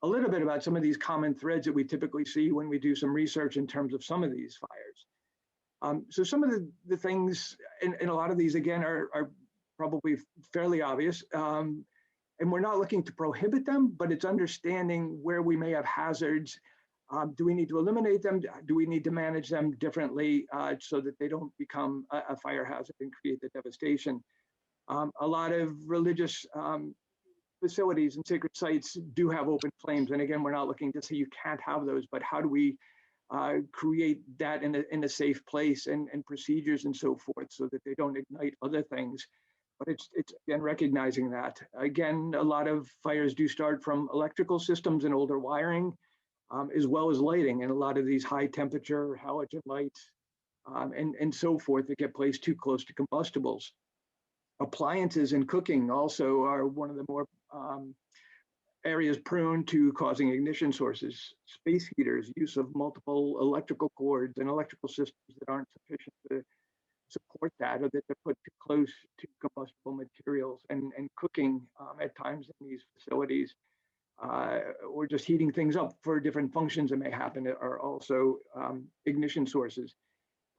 a little bit about some of these common threads that we typically see when we do some research in terms of some of these fires. So some of the things, and a lot of these, again, are probably fairly obvious. And we're not looking to prohibit them, but it's understanding where we may have hazards. Do we need to eliminate them? Do we need to manage them differently so that they don't become a fire hazard and create the devastation? A lot of religious facilities and sacred sites do have open flames. And again, we're not looking to say you can't have those, but how do we create that in a safe place and procedures and so forth so that they don't ignite other things? But it's again, recognizing that. Again, a lot of fires do start from electrical systems and older wiring, as well as lighting, and a lot of these high temperature halogen lights and so forth that get placed too close to combustibles. Appliances and cooking also are one of the more areas prone to causing ignition sources. Space heaters, use of multiple electrical cords and electrical systems that aren't sufficient to support that, or that they're put too close to combustible materials, and cooking at times in these facilities, or just heating things up for different functions that may happen are also ignition sources.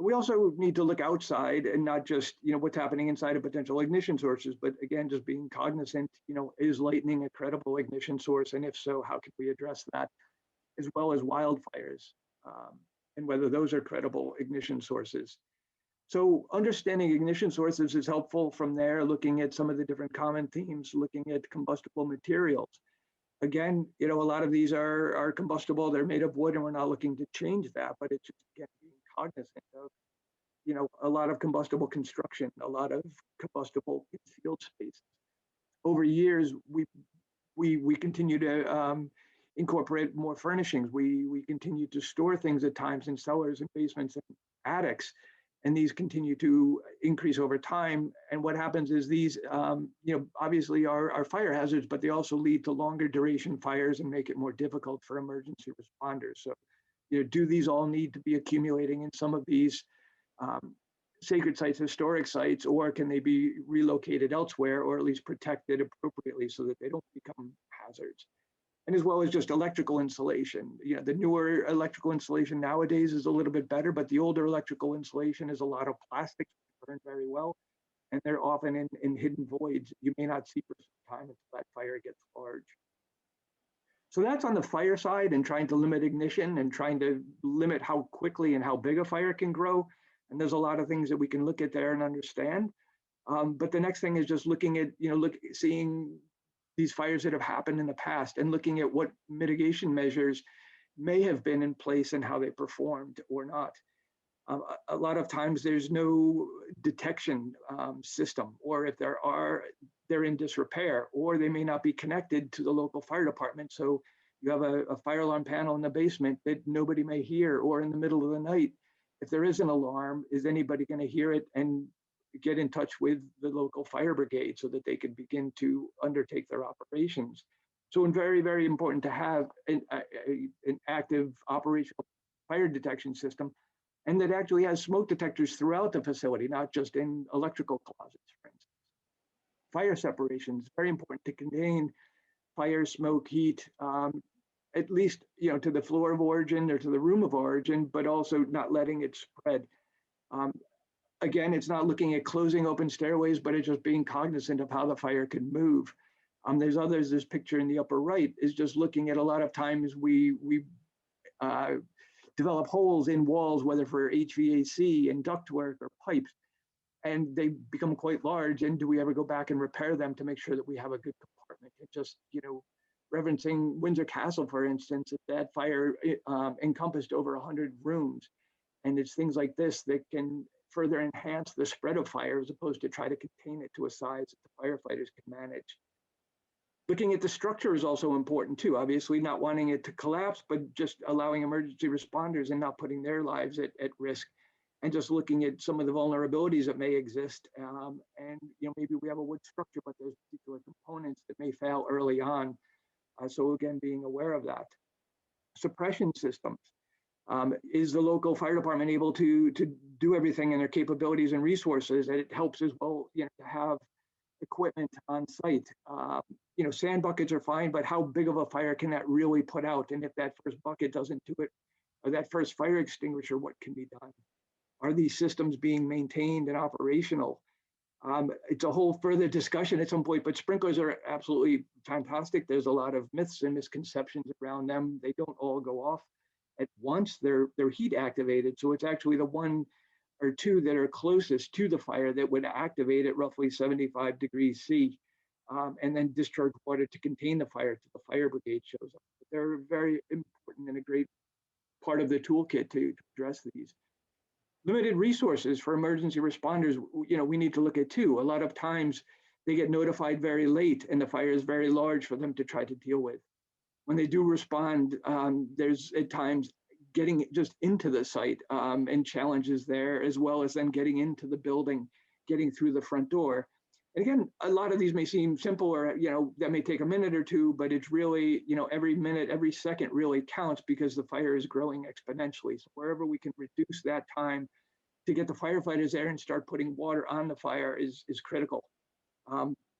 We also need to look outside and not just, what's happening inside of potential ignition sources, but again, just being cognizant, is lightning a credible ignition source? And if so, how can we address that? As well as wildfires, and whether those are credible ignition sources. So understanding ignition sources is helpful. From there, looking at some of the different common themes, looking at combustible materials. Again, a lot of these are combustible, they're made of wood, and we're not looking to change that, but it's just, again, being cognizant of, a lot of combustible construction, a lot of combustible concealed spaces. Over years, we continue to incorporate more furnishings. We continue to store things at times in cellars and basements and attics, and these continue to increase over time. And what happens is these, obviously are fire hazards, but they also lead to longer duration fires and make it more difficult for emergency responders. So, do these all need to be accumulating in some of these sacred sites, historic sites, or can they be relocated elsewhere, or at least protected appropriately so that they don't become hazards? And as well as just electrical insulation. The newer electrical insulation nowadays is a little bit better, but the older electrical insulation is a lot of plastics that burn very well, and they're often in hidden voids you may not see for some time until that fire gets large. So that's on the fire side, and trying to limit ignition and trying to limit how quickly and how big a fire can grow. And there's a lot of things that we can look at there and understand. But the next thing is just looking at, seeing these fires that have happened in the past and looking at what mitigation measures may have been in place and how they performed or not. A lot of times there's no detection system, or if there are, they're in disrepair, or they may not be connected to the local fire department. So you have a fire alarm panel in the basement that nobody may hear, or in the middle of the night, if there is an alarm, is anybody going to hear it and get in touch with the local fire brigade so that they can begin to undertake their operations? So it's very, very important to have an active operational fire detection system, and that actually has smoke detectors throughout the facility, not just in electrical closets, for instance. Fire separation is very important to contain fire, smoke, heat, at least to the floor of origin or to the room of origin, but also not letting it spread. Again, it's not looking at closing open stairways, but it's just being cognizant of how the fire can move. There's others, this picture in the upper right is just looking at a lot of times we develop holes in walls, whether for HVAC and ductwork or pipes, and they become quite large. And do we ever go back and repair them to make sure that we have a good compartment? And just, referencing Windsor Castle, for instance, that fire encompassed over 100 rooms. And it's things like this that can further enhance the spread of fire as opposed to try to contain it to a size that the firefighters can manage. Looking at the structure is also important too, obviously not wanting it to collapse, but just allowing emergency responders and not putting their lives at risk, and just looking at some of the vulnerabilities that may exist. And maybe we have a wood structure, but there's particular components that may fail early on. So again, being aware of that. Suppression systems. Is the local fire department able to do everything in their capabilities and resources? And it helps as well, to have equipment on site. Sand buckets are fine, but how big of a fire can that really put out? And if that first bucket doesn't do it, or that first fire extinguisher, what can be done? Are these systems being maintained and operational? It's a whole further discussion at some point, but sprinklers are absolutely fantastic. There's a lot of myths and misconceptions around them. They don't all go off at once. They're heat activated, so it's actually the one or two that are closest to the fire that would activate at roughly 75 degrees C, and then discharge water to contain the fire till the fire brigade shows up. They're very important and a great part of the toolkit to address these. Limited resources for emergency responders, we need to look at too. A lot of times they get notified very late and the fire is very large for them to try to deal with. When they do respond, there's at times getting just into the site and challenges there, as well as then getting into the building, getting through the front door. And again, a lot of these may seem simple, or that may take a minute or two, but it's really, every minute, every second really counts, because the fire is growing exponentially. So wherever we can reduce that time to get the firefighters there and start putting water on the fire is critical.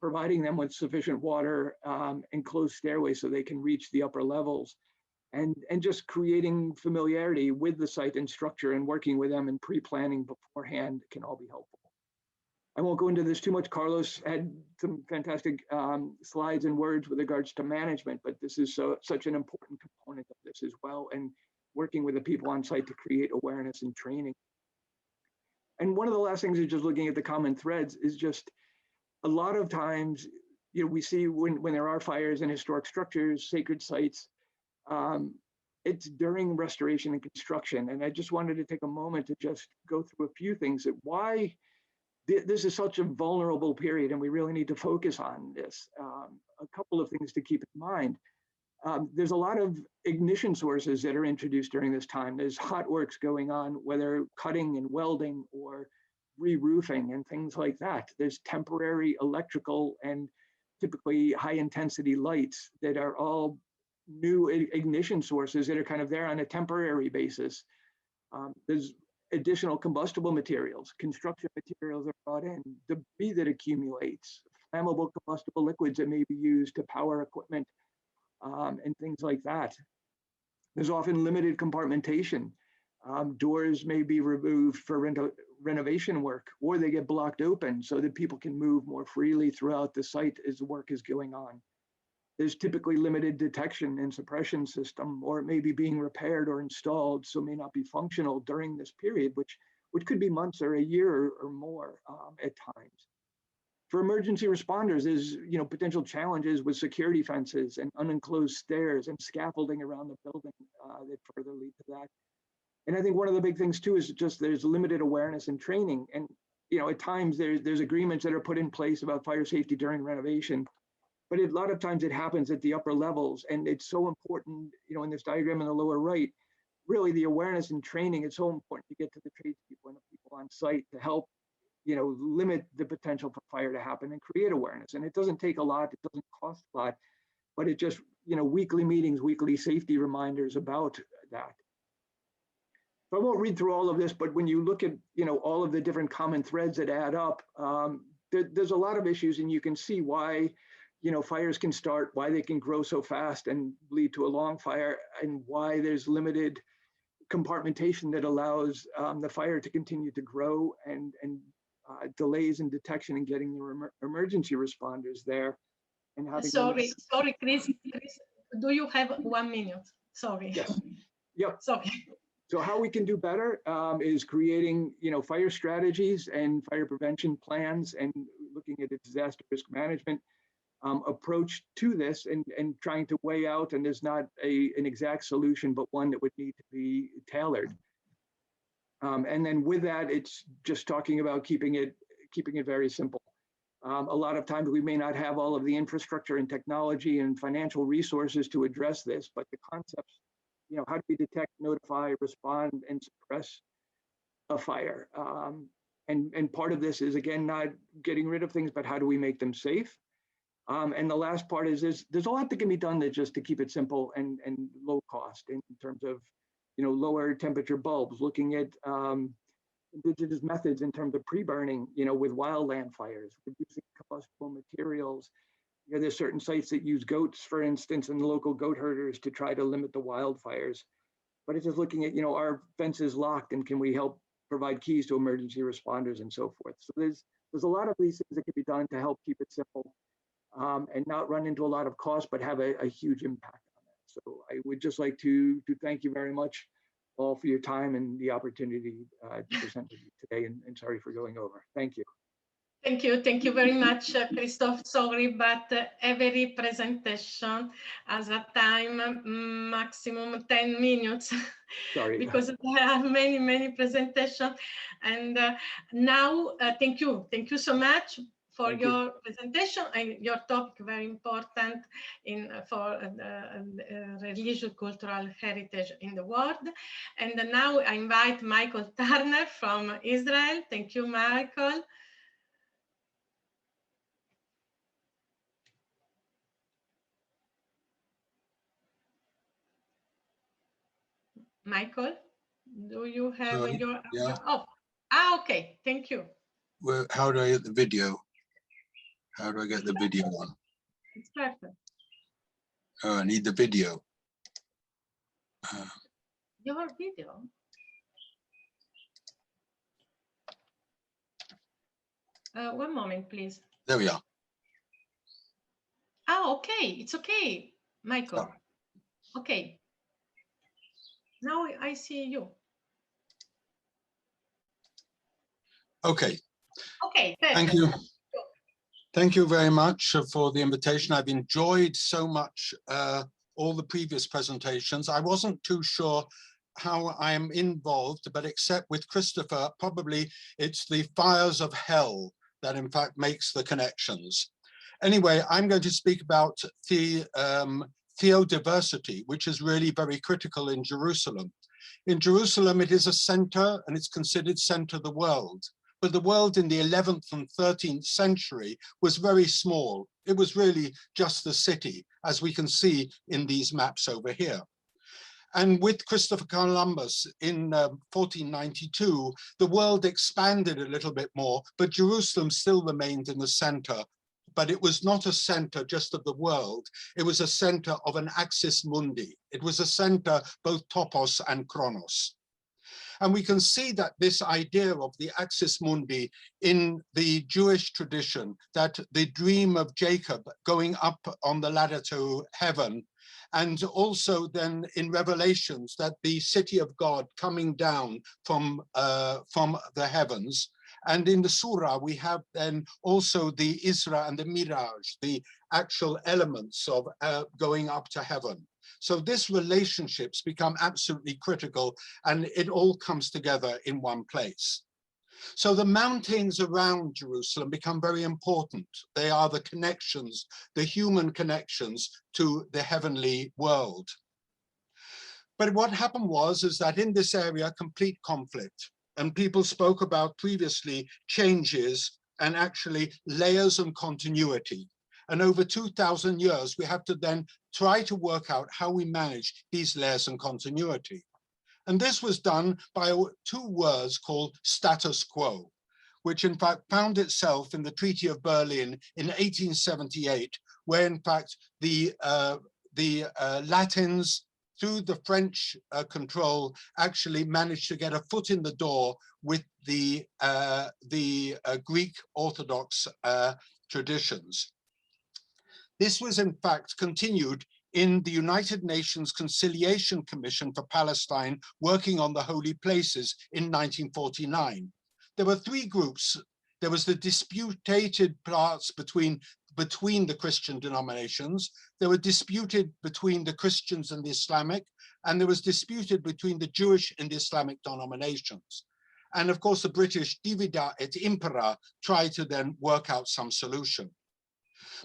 Providing them with sufficient water and closed stairways so they can reach the upper levels, and just creating familiarity with the site and structure and working with them and pre-planning beforehand can all be helpful. I won't go into this too much. Carlos had some fantastic slides and words with regards to management, but this is such an important component of this as well, and working with the people on site to create awareness and training. And one of the last things is just looking at the common threads is just a lot of times, we see when there are fires in historic structures, sacred sites, it's during restoration and construction. And I just wanted to take a moment to just go through a few things that why this is such a vulnerable period, and we really need to focus on this. A couple of things to keep in mind. There's a lot of ignition sources that are introduced during this time. There's hot works going on, whether cutting and welding or re-roofing and things like that. There's temporary electrical and typically high intensity lights that are all new ignition sources that are kind of there on a temporary basis. There's additional combustible materials, construction materials are brought in, debris that accumulates, flammable combustible liquids that may be used to power equipment, and things like that. There's often limited compartmentation. Doors may be removed for renovation work, or they get blocked open so that people can move more freely throughout the site as the work is going on. There's typically limited detection and suppression system, or it may be being repaired or installed, so may not be functional during this period, which could be months or a year or more at times. For emergency responders, there's potential challenges with security fences and unenclosed stairs and scaffolding around the building that further lead to that. And I think one of the big things too is just there's limited awareness and training. And at times there's agreements that are put in place about fire safety during renovation, but a lot of times it happens at the upper levels. And it's so important, in this diagram in the lower right, really the awareness and training, it's so important to get to the tradespeople and the people on site to help limit the potential for fire to happen and create awareness. And it doesn't take a lot, it doesn't cost a lot, but it just, weekly meetings, weekly safety reminders about that. So I won't read through all of this, but when you look at, all of the different common threads that add up, there's a lot of issues, and you can see why, fires can start, why they can grow so fast and lead to a long fire, and why there's limited compartmentation that allows the fire to continue to grow, and delays in detection and getting the emergency responders there. And how sorry, Chris, do you have 1 minute? Sorry. Yes. Yep. Sorry. So how we can do better is creating, fire strategies and fire prevention plans, and looking at a disaster risk management approach to this, and trying to weigh out, and there's not an exact solution, but one that would need to be tailored. And then with that, it's just talking about keeping it very simple. A lot of times we may not have all of the infrastructure and technology and financial resources to address this, but the concepts, how do we detect, notify, respond, and suppress a fire? And part of this is, again, not getting rid of things, but how do we make them safe? And the last part is there's a lot that can be done that just to keep it simple and low cost, in terms of, lower temperature bulbs, looking at indigenous methods in terms of pre-burning, with wildland fires, reducing combustible materials. There's certain sites that use goats, for instance, and local goat herders to try to limit the wildfires. But it's just looking at, are fences locked, and can we help provide keys to emergency responders and so forth. So there's a lot of these things that can be done to help keep it simple, and not run into a lot of cost, but have a huge impact on that. So I would just like to thank you very much all for your time and the opportunity to present with you today, and sorry for going over. Thank you. Thank you very much, Christoph. Sorry, but every presentation has a time maximum 10 minutes. Sorry. Because there are many presentations. And now, thank you so much for your presentation, and your topic very important for religious cultural heritage in the world. And now I invite Michael Turner from Israel. Thank you, Michael. Michael, do you have your? Yeah. Okay. Thank you. Well, how do I get the video? How do I get the video on? It's perfect. Oh, I need the video. Your video. One moment, please. There we are. Oh, okay. It's okay, Michael. Oh. Okay. Now I see you. Okay. Okay, perfect. Thank you. Thank you very much for the invitation. I've enjoyed so much all the previous presentations. I wasn't too sure how I'm involved, but except with Christopher, probably it's the fires of hell that in fact makes the connections. Anyway, I'm going to speak about the theodiversity, which is really very critical in Jerusalem. In Jerusalem, it is a center, and it's considered center of the world. But the world in the 11th and 13th century was very small. It was really just the city, as we can see in these maps over here. And with Christopher Columbus in 1492, the world expanded a little bit more, but Jerusalem still remained in the center. But it was not a center just of the world. It was a center of an axis mundi. It was a center both topos and chronos. And we can see that this idea of the axis mundi in the Jewish tradition, that the dream of Jacob going up on the ladder to heaven, and also then in Revelations, that the city of God coming down from the heavens. And in the Surah, we have then also the Isra and the Miraj, the actual elements of going up to heaven. So this relationships become absolutely critical, and it all comes together in one place. So the mountains around Jerusalem become very important. They are the connections, the human connections to the heavenly world. But what happened is that in this area, complete conflict. And people spoke about previously changes and actually layers and continuity. And over 2,000 years, we have to then try to work out how we manage these layers and continuity. And this was done by two words called status quo, which in fact found itself in the Treaty of Berlin in 1878, where in fact the Latins, through the French control, actually managed to get a foot in the door with the Greek Orthodox traditions. This was in fact continued in the United Nations Conciliation Commission for Palestine, working on the holy places in 1949. There were three groups. There was the disputed parts between the Christian denominations. There were disputed between the Christians and the Islamic, and there was disputed between the Jewish and the Islamic denominations. And of course, the British divida et impera tried to then work out some solution.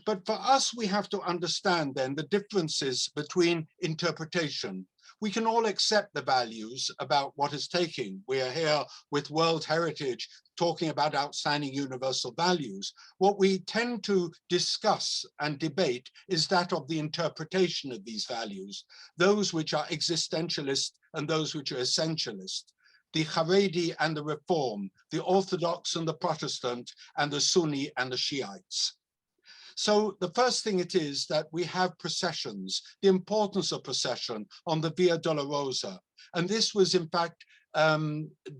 But for us, we have to understand then the differences between interpretation. We can all accept the values about what is taking. We are here with World Heritage talking about outstanding universal values. What we tend to discuss and debate is that of the interpretation of these values, those which are existentialist and those which are essentialist. the Haredi and the Reform, the Orthodox and the Protestant, and the Sunni and the Shiites. So the first thing it is that we have processions, the importance of procession on the Via Dolorosa. And this was in fact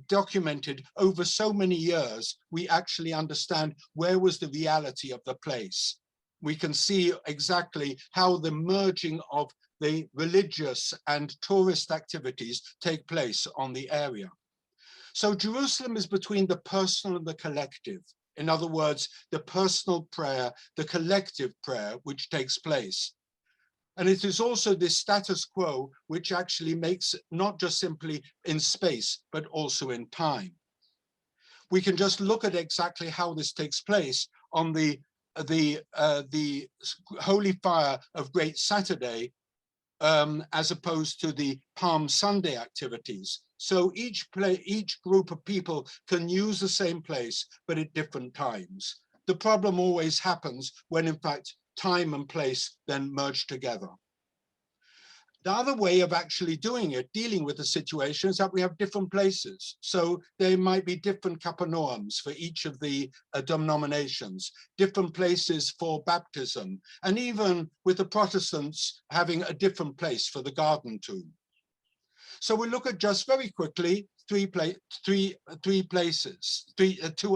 documented over so many years, we actually understand where was the reality of the place. We can see exactly how the merging of the religious and tourist activities take place on the area. So Jerusalem is between the personal and the collective. In other words, the personal prayer, the collective prayer, which takes place. And it is also this status quo, which actually makes not just simply in space, but also in time. We can just look at exactly how this takes place on the Holy Fire of Great Saturday, as opposed to the Palm Sunday activities. So each group of people can use the same place, but at different times. The problem always happens when, in fact, time and place then merge together. The other way of actually doing it, dealing with the situation, is that we have different places. So there might be different kapanoams for each of the denominations, different places for baptism, and even with the Protestants having a different place for the garden tomb. So we look at just very quickly two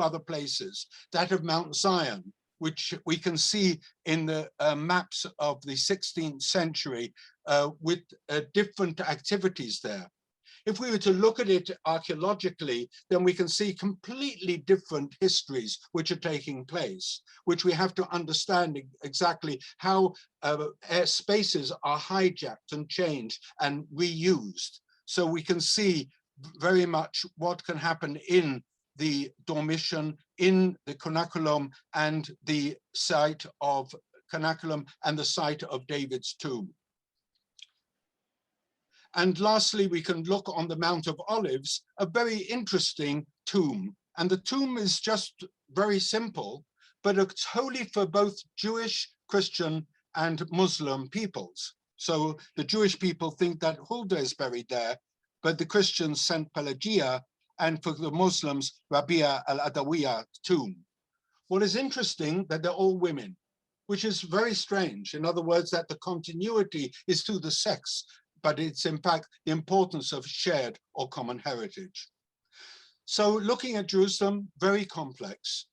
other places, that of Mount Zion, which we can see in the maps of the 16th century with different activities there. If we were to look at it archaeologically, then we can see completely different histories which are taking place, which we have to understand exactly how spaces are hijacked and changed and reused. So we can see very much what can happen in the Dormition, in the Canaculum, and the site of Canaculum and the site of David's tomb. And lastly, we can look on the Mount of Olives, a very interesting tomb. And the tomb is just very simple, but it's holy for both Jewish, Christian, and Muslim peoples. So the Jewish people think that Hulda is buried there, but the Christians Saint Pelagia, and for the Muslims, Rabia al-Adawiya tomb. What is interesting that they're all women, which is very strange. In other words, that the continuity is through the sex, but it's in fact the importance of shared or common heritage. So looking at Jerusalem, very complex.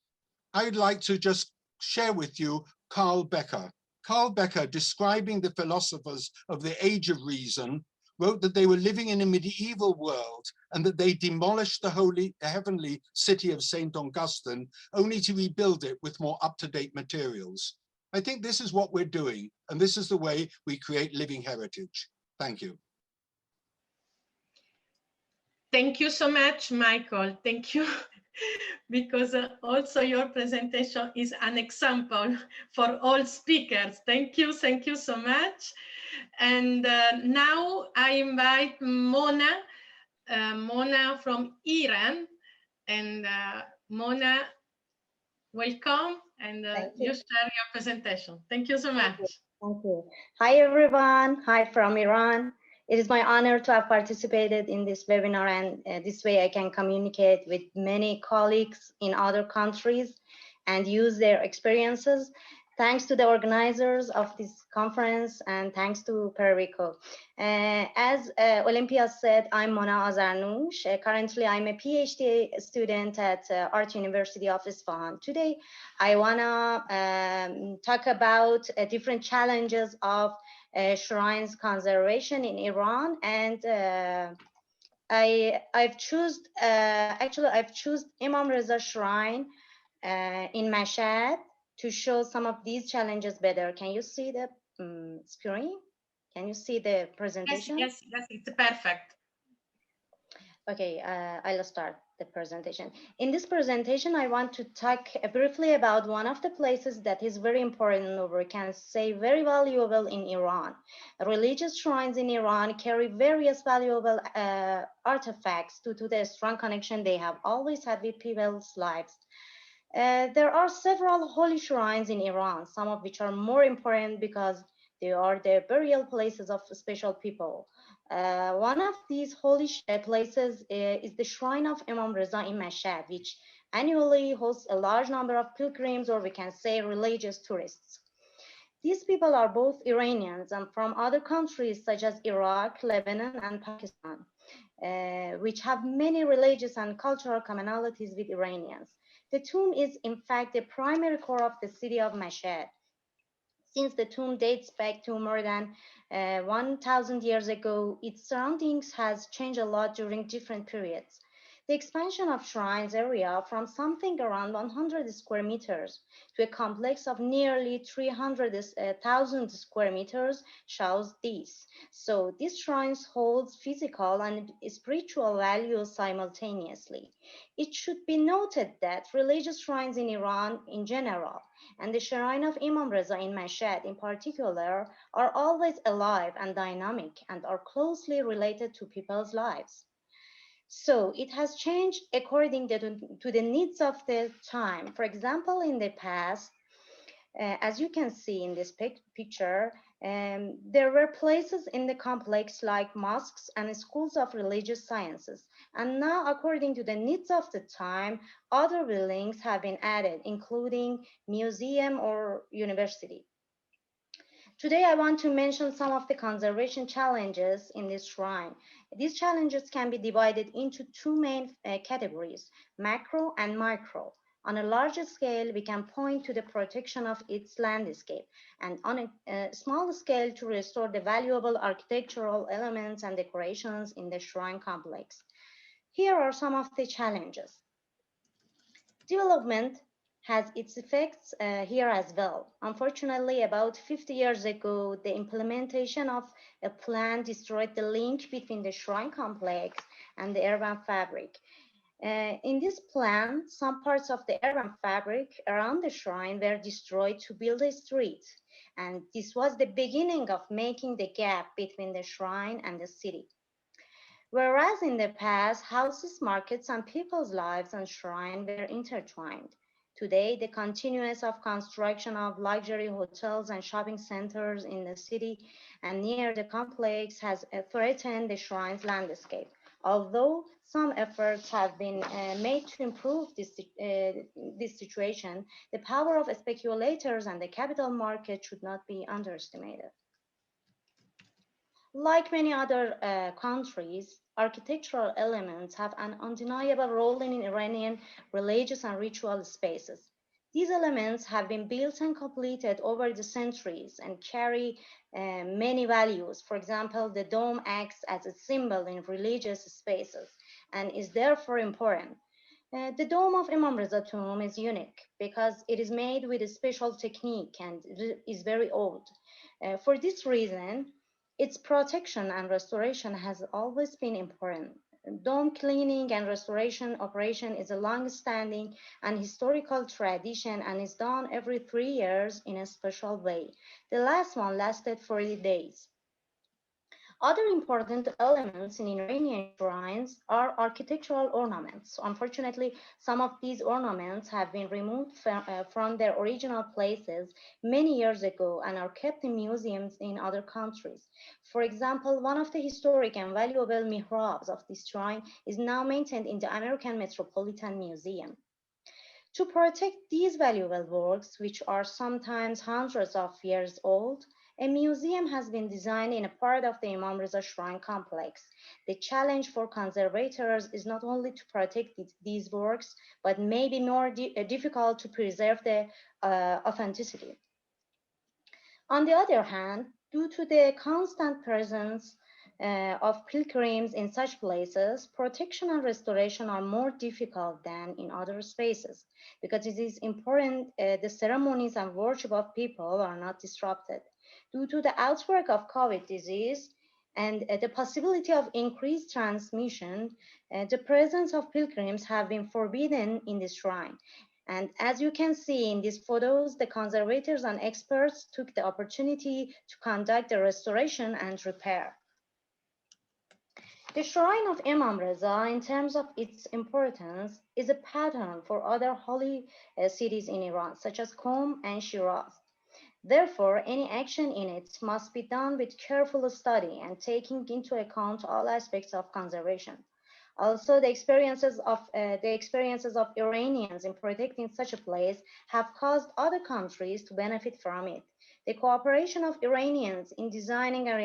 I'd like to just share with you Carl Becker. Carl Becker, describing the philosophers of the Age of Reason, wrote that they were living in a medieval world and that they demolished the heavenly city of St. Augustine only to rebuild it with more up-to-date materials. I think this is what we're doing, and this is the way we create living heritage. Thank you. Thank you so much, Michael. Thank you, because also your presentation is an example for all speakers. Thank you so much. And now I invite Mona, Mona from Iran. And Mona, welcome, and you share your presentation. Thank you so much. Thank you. Hi, everyone. Hi from Iran. It is my honor to have participated in this webinar, and this way I can communicate with many colleagues in other countries and use their experiences. Thanks to the organizers of this conference, and thanks to Prerico. As Olympia said, I'm Mona Azarnoush. Currently, I'm a PhD student at Art University of Isfahan. Today, I wanna talk about different challenges of shrines conservation in Iran, and I've chosen Imam Reza Shrine in Mashhad to show some of these challenges better. Can you see the screen? Can you see the presentation? Yes, it's perfect. Okay, I'll start the presentation. In this presentation, I want to talk briefly about one of the places that is very important, or we can say very valuable in Iran. Religious shrines in Iran carry various valuable artifacts due to the strong connection they have always had with people's lives. There are several holy shrines in Iran, some of which are more important because They are the burial places of special people. One of these holy places is the shrine of Imam Reza in Mashhad, which annually hosts a large number of pilgrims, or we can say religious tourists. These people are both Iranians and from other countries such as Iraq, Lebanon, and Pakistan, which have many religious and cultural commonalities with Iranians. The tomb is, in fact, the primary core of the city of Mashhad. Since the tomb dates back to more than 1,000 years ago, its surroundings has changed a lot during different periods. The expansion of shrines area from something around 100 square meters to a complex of nearly 300,000 square meters shows this. So these shrines hold physical and spiritual values simultaneously. It should be noted that religious shrines in Iran in general and the shrine of Imam Reza in Mashhad in particular are always alive and dynamic and are closely related to people's lives. So it has changed according to the needs of the time. For example, in the past, as you can see in this picture, there were places in the complex like mosques and schools of religious sciences. And now, according to the needs of the time, other buildings have been added, including museum or university. Today, I want to mention some of the conservation challenges in this shrine. These challenges can be divided into two main categories, macro and micro. On a larger scale, we can point to the protection of its landscape, and on a small scale to restore the valuable architectural elements and decorations in the shrine complex. Here are some of the challenges. Development has its effects here as well. Unfortunately, about 50 years ago, the implementation of a plan destroyed the link between the shrine complex and the urban fabric. In this plan, some parts of the urban fabric around the shrine were destroyed to build a street. And this was the beginning of making the gap between the shrine and the city. Whereas in the past, houses, markets, and people's lives and shrine were intertwined. Today, the continuance of construction of luxury hotels and shopping centers in the city and near the complex has threatened the shrine's landscape. Although some efforts have been made to improve this situation, the power of speculators and the capital market should not be underestimated. Like many other countries, architectural elements have an undeniable role in Iranian religious and ritual spaces. These elements have been built and completed over the centuries and carry many values. For example, the dome acts as a symbol in religious spaces and is therefore important. The dome of Imam Reza tomb is unique because it is made with a special technique and is very old. For this reason, its protection and restoration has always been important. Dome cleaning and restoration operation is a long-standing and historical tradition and is done every 3 years in a special way. The last one lasted 40 days. Other important elements in Iranian shrines are architectural ornaments. Unfortunately, some of these ornaments have been removed from their original places many years ago and are kept in museums in other countries. For example, one of the historic and valuable mihrabs of this shrine is now maintained in the American Metropolitan Museum. To protect these valuable works, which are sometimes hundreds of years old, a museum has been designed in a part of the Imam Reza Shrine complex. The challenge for conservators is not only to protect these works, but may be more difficult to preserve the authenticity. On the other hand, due to the constant presence of pilgrims in such places, protection and restoration are more difficult than in other spaces because it is important the ceremonies and worship of people are not disrupted. Due to the outbreak of COVID disease and the possibility of increased transmission, the presence of pilgrims have been forbidden in the shrine. And as you can see in these photos, the conservators and experts took the opportunity to conduct the restoration and repair. The shrine of Imam Reza, in terms of its importance, is a pattern for other holy cities in Iran, such as Qom and Shiraz. Therefore, any action in it must be done with careful study and taking into account all aspects of conservation. Also, the experiences of Iranians in protecting such a place have caused other countries to benefit from it. The cooperation of Iranians in designing and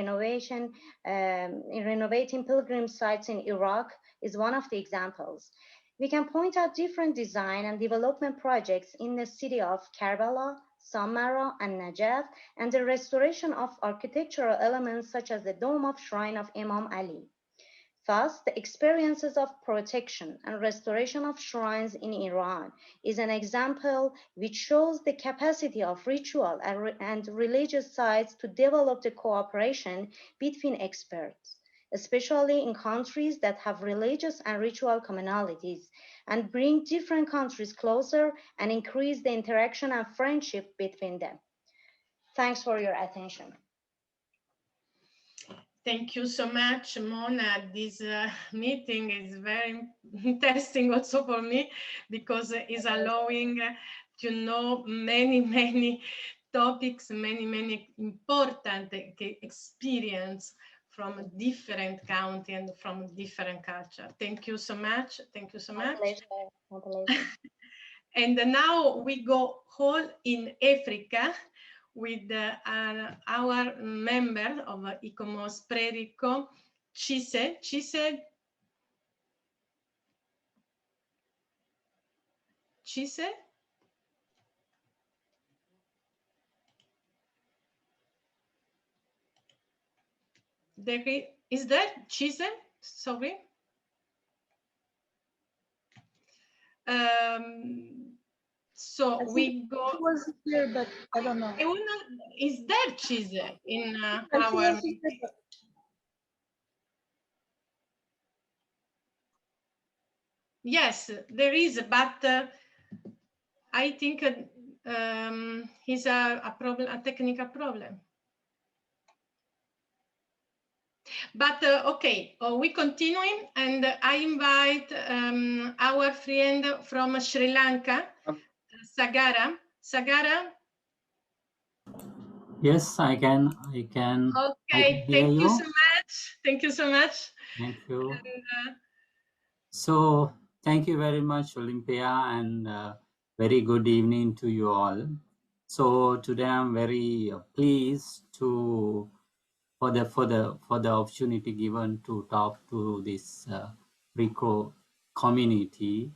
renovating pilgrim sites in Iraq is one of the examples. We can point out different design and development projects in the city of Karbala, Samarra, and Najaf, and the restoration of architectural elements such as the dome of shrine of Imam Ali. Thus, the experiences of protection and restoration of shrines in Iran is an example which shows the capacity of ritual and religious sites to develop the cooperation between experts, especially in countries that have religious and ritual commonalities, and bring different countries closer and increase the interaction and friendship between them. Thanks for your attention. Thank you so much, Mona. This meeting is very interesting also for me because it's allowing to know many topics, many important experience from different country and from different culture. Thank you so much. Thank you so much. My pleasure. And now we go all in Africa with our member of ICOMOS PRERICO, Chise. Is there Chise? Sorry. So we go. It was here, but I don't know. Is there Chise in our? Yes, there is, but I think it's a problem, a technical problem. But okay, we continuing, and I invite our friend from Sri Lanka, Sagara. Sagara. Yes, I can. Okay, thank you so much. Thank you so much. Thank you. And, so, thank you very much, Olympia, and very good evening to you all. So today I'm very pleased to for the opportunity given to talk to this PRERICO community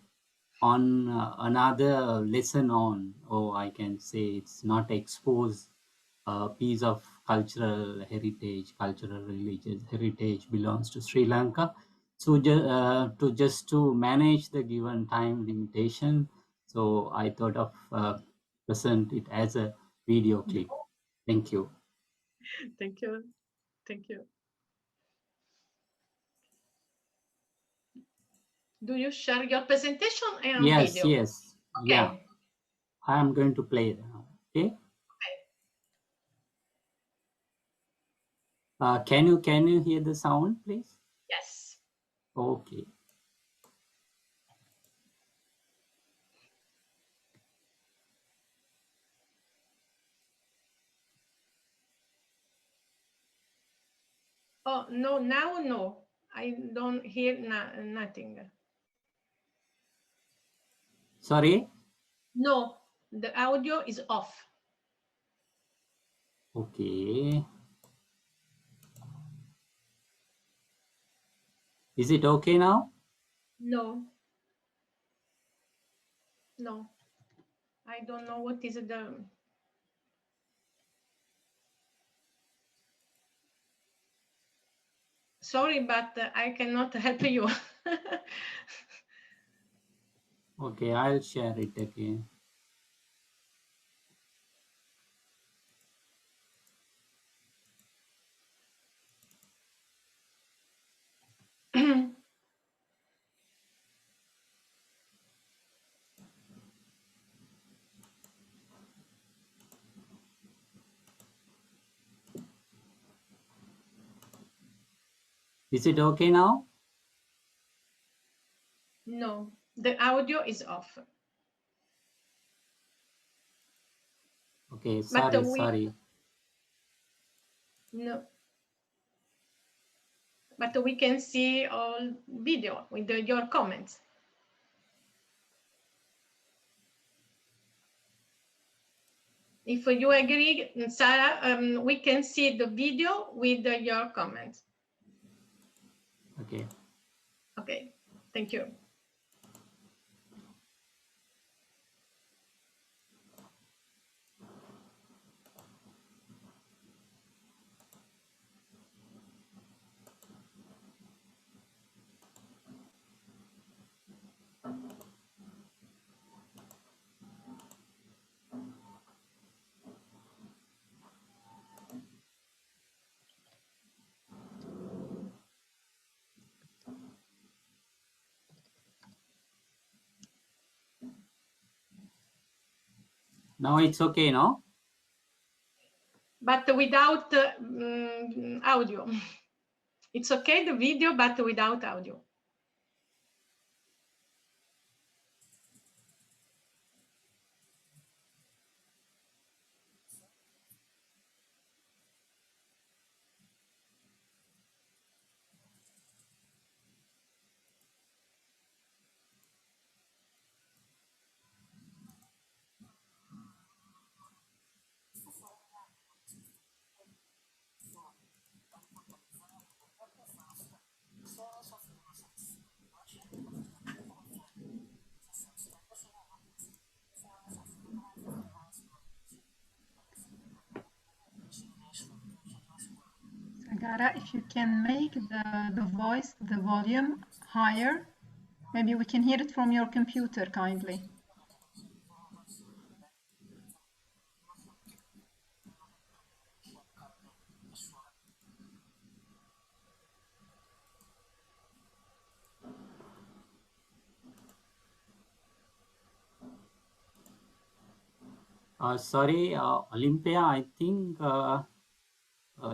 on another lesson on, I can say it's not exposed piece of cultural heritage, cultural religious heritage belongs to Sri Lanka. So to manage the given time limitation, so I thought of present it as a video clip. Thank you. Thank you. Thank you. Do you share your presentation and video? Yes. Okay. Yeah. I am going to play now. Okay. Can you hear the sound, please? Yes. Okay. Oh no! Now no, I don't hear nothing. Sorry. No, the audio is off. Okay. Is it okay now? No. No. I don't know what is the. Sorry, but I cannot help you. Okay, I'll share it again. Is it okay now? No, the audio is off. Okay, sorry. No. But we can see all video with your comments. If you agree, Sarah, we can see the video with your comments. Okay. Okay, thank you. Now it's okay, no? But without audio. It's okay, the video, but without audio. Sagara, if you can make the voice, the volume higher, maybe we can hear it from your computer kindly. Sorry, Olympia, I think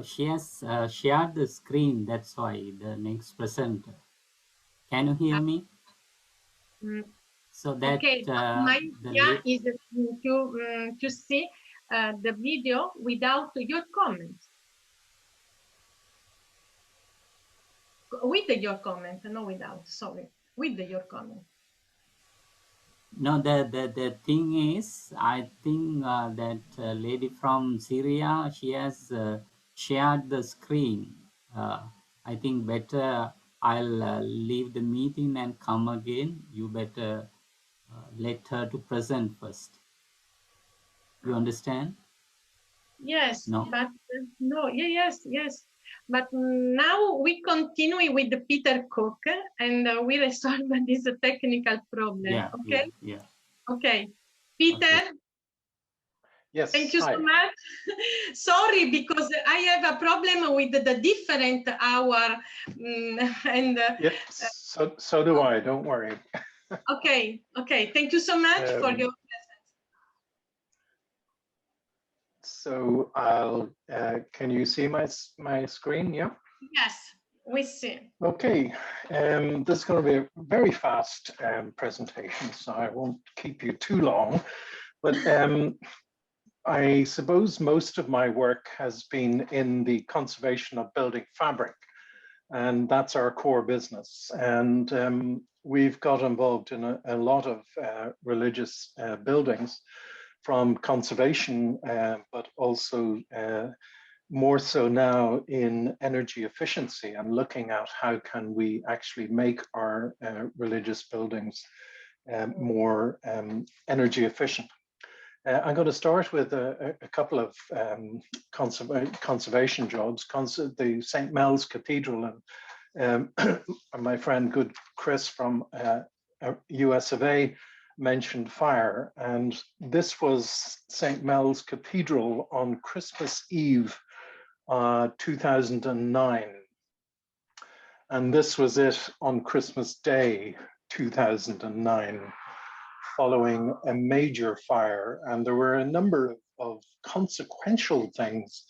she has shared the screen. That's why the next presenter. Can you hear me? So that okay, my idea is to see the video without your comments. With your comment, no without, sorry. With your comment. No, the thing is, I think that lady from Syria, she has shared the screen. I think better I'll leave the meeting and come again. You better let her to present first. You understand? Yes, No. but no, yes. But now we continue with the Peter Cook and we resolve this technical problem. Yeah, okay? Yeah. Okay. Peter? Okay. Yes. Thank you hi. so much. Sorry, because I have a problem with the different hour. And Yep, so do I, don't worry. okay. Thank you so much for your presence. So I'll, can you see my screen? Yeah. Yes, we see. Okay, this is going to be a very fast presentation, so I won't keep you too long. But I suppose most of my work has been in the conservation of building fabric, and that's our core business. And we've got involved in a lot of religious buildings, from conservation, but also more so now in energy efficiency and looking at how can we actually make our religious buildings more energy efficient. I'm going to start with a couple of conservation jobs. The St. Mel's Cathedral, and my friend good Chris from US of A mentioned fire, and this was St. Mel's Cathedral on Christmas Eve 2009, and this was it on Christmas Day 2009, following a major fire. And there were a number of consequential things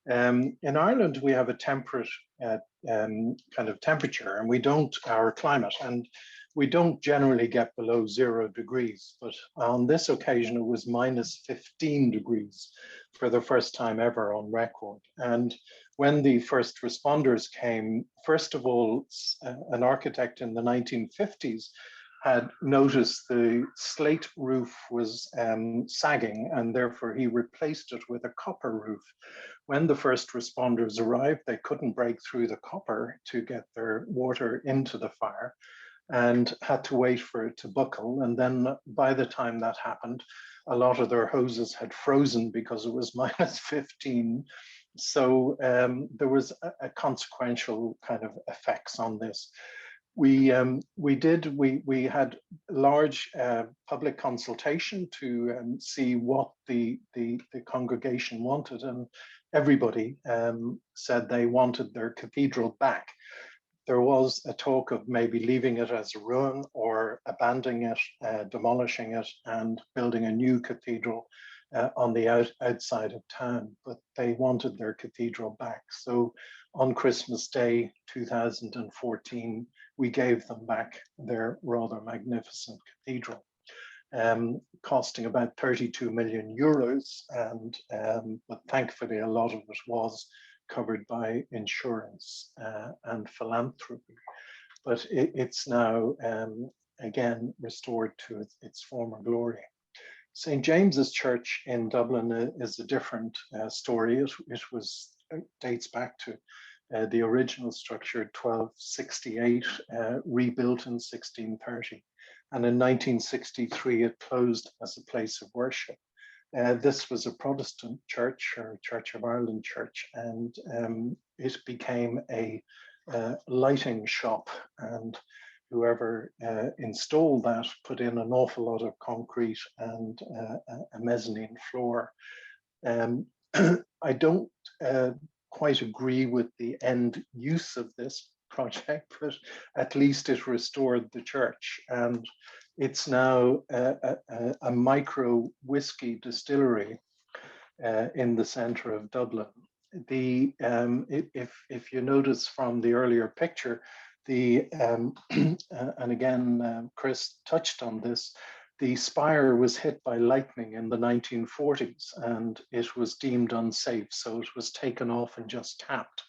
In Ireland, we have a temperate kind of temperature, and we don't, our climate, and we don't generally get below 0 degrees, but on this occasion it was minus 15 degrees for the first time ever on record. And when the first responders came, first of all, an architect in the 1950s had noticed the slate roof was sagging, and therefore he replaced it with a copper roof. When the first responders arrived, they couldn't break through the copper to get their water into the fire and had to wait for it to buckle. And then by the time that happened, a lot of their hoses had frozen because it was minus 15. So there was a consequential kind of effects on this. We had large public consultation to see what the congregation wanted, and everybody said they wanted their cathedral back. There was a talk of maybe leaving it as a ruin or abandoning it, demolishing it, and building a new cathedral on the outside of town, but they wanted their cathedral back. So on Christmas Day 2014, we gave them back their rather magnificent cathedral, costing about 32 million euros, and but thankfully a lot of it was covered by insurance and philanthropy. But it's now again restored to its former glory. St. James's Church in Dublin is a different story. It dates back to the original structure, 1268, rebuilt in 1630. And in 1963, it closed as a place of worship. This was a Protestant church, or Church of Ireland church, and it became a lighting shop, and whoever installed that put in an awful lot of concrete and a mezzanine floor. I don't quite agree with the end use of this project, but at least it restored the church, and it's now a micro whiskey distillery in the center of Dublin. If you notice from the earlier picture, and again, Chris touched on this, the spire was hit by lightning in the 1940s, and it was deemed unsafe, so it was taken off and just capped.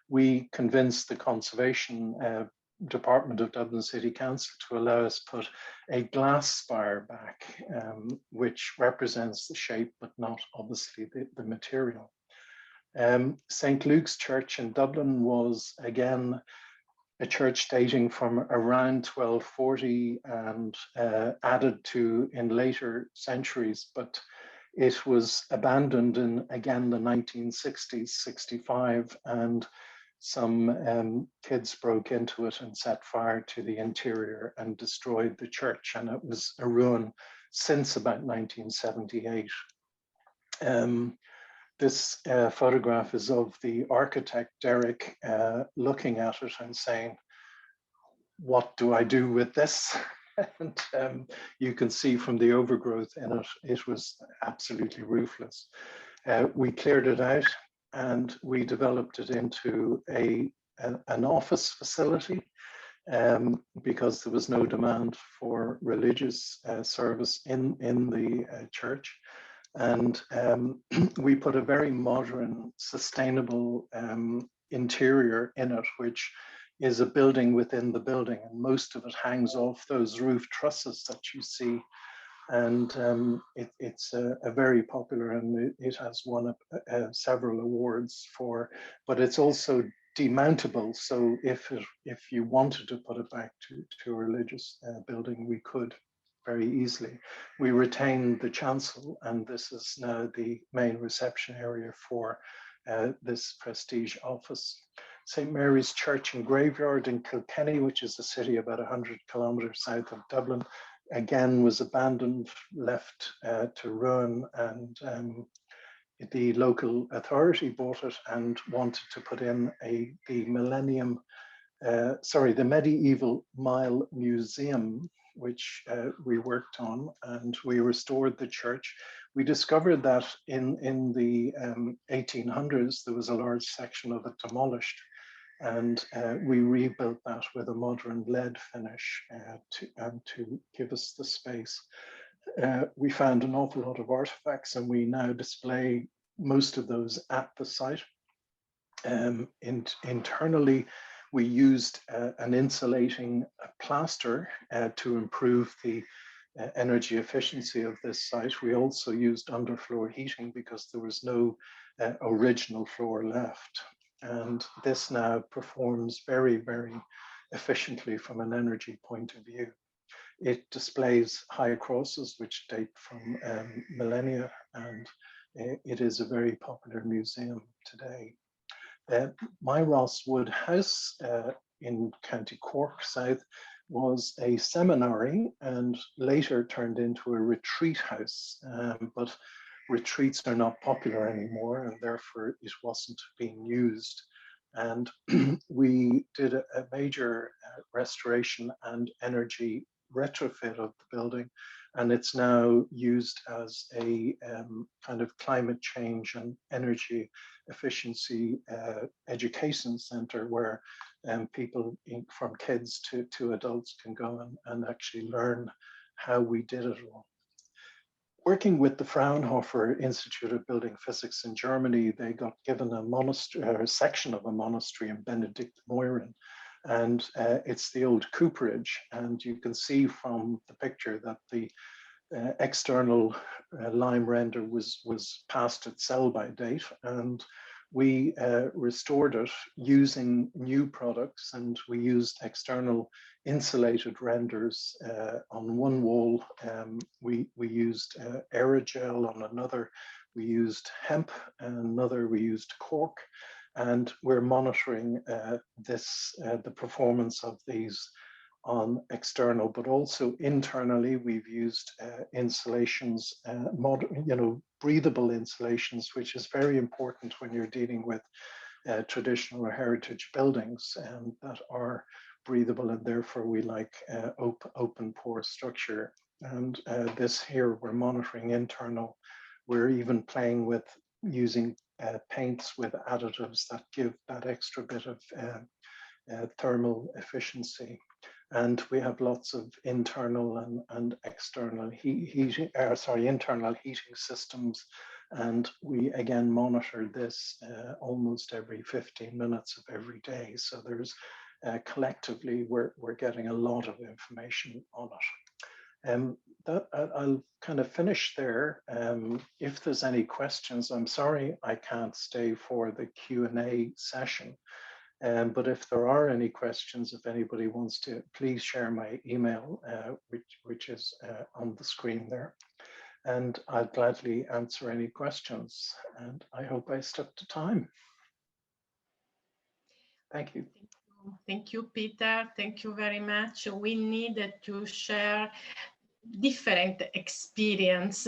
We convinced the Conservation Department of Dublin City Council to allow us put a glass spire back, which represents the shape, but not obviously the material. St. Luke's Church in Dublin was, again, a church dating from around 1240 and added to in later centuries, but it was abandoned in, again, the 1960s, 65, and some kids broke into it and set fire to the interior and destroyed the church, and it was a ruin since about 1978. This photograph is of the architect, Derek, looking at it and saying, what do I do with this? And you can see from the overgrowth in it, it was absolutely roofless. We cleared it out and we developed it into an office facility because there was no demand for religious service in the church. And we put a very modern, sustainable interior in it, which is a building within the building. And most of it hangs off those roof trusses that you see. And it's a very popular, and it has won several awards for, but it's also demountable. So if you wanted to put it back to a religious building, we could very easily. We retained the chancel, and this is now the main reception area for this prestige office. St. Mary's Church and Graveyard in Kilkenny, which is a city about 100 kilometers south of Dublin, again was abandoned, left to ruin, and the local authority bought it and wanted to put in the Medieval Mile Museum, which we worked on, and we restored the church. we discovered that in the 1800s, there was a large section of it demolished, and we rebuilt that with a modern lead finish to give us the space. We found an awful lot of artifacts, and we now display most of those at the site. Internally, we used an insulating plaster to improve the energy efficiency of this site. We also used underfloor heating because there was no original floor left. And this now performs very, very efficiently from an energy point of view. It displays high crosses which date from millennia, and it is a very popular museum today. My Ross Wood House in County Cork South was a seminary and later turned into a retreat house, but retreats are not popular anymore, and therefore it wasn't being used. And we did a major restoration and energy retrofit of the building, and it's now used as a kind of climate change and energy efficiency education center where people from kids to adults can go and actually learn how we did it all. Working with the Fraunhofer Institute of Building Physics in Germany, they got given a monastery, a section of a monastery in Benediktmeuren, and it's the old cooperage. And you can see from the picture that the external lime render was past its sell-by date, and we restored it using new products, and we used external insulated renders. On one wall, we used aerogel, on another we used hemp, and another we used cork, and we're monitoring the performance of these on external, but also internally. We've used insulations, breathable insulations, which is very important when you're dealing with traditional or heritage buildings that are breathable, and therefore we like open pore structure. And this here, we're monitoring internal. We're even playing with using paints with additives that give that extra bit of thermal efficiency. And we have lots of internal and external internal heating systems. And we again monitor this almost every 15 minutes of every day. So there's collectively, we're getting a lot of information on it. I'll kind of finish there. If there's any questions, I'm sorry I can't stay for the Q&A session. But if there are any questions, if anybody wants to, please share my email, which is on the screen there. And I'll gladly answer any questions. And I hope I stuck to time. Thank you. Thank you, Peter. Thank you very much. We needed to share different experience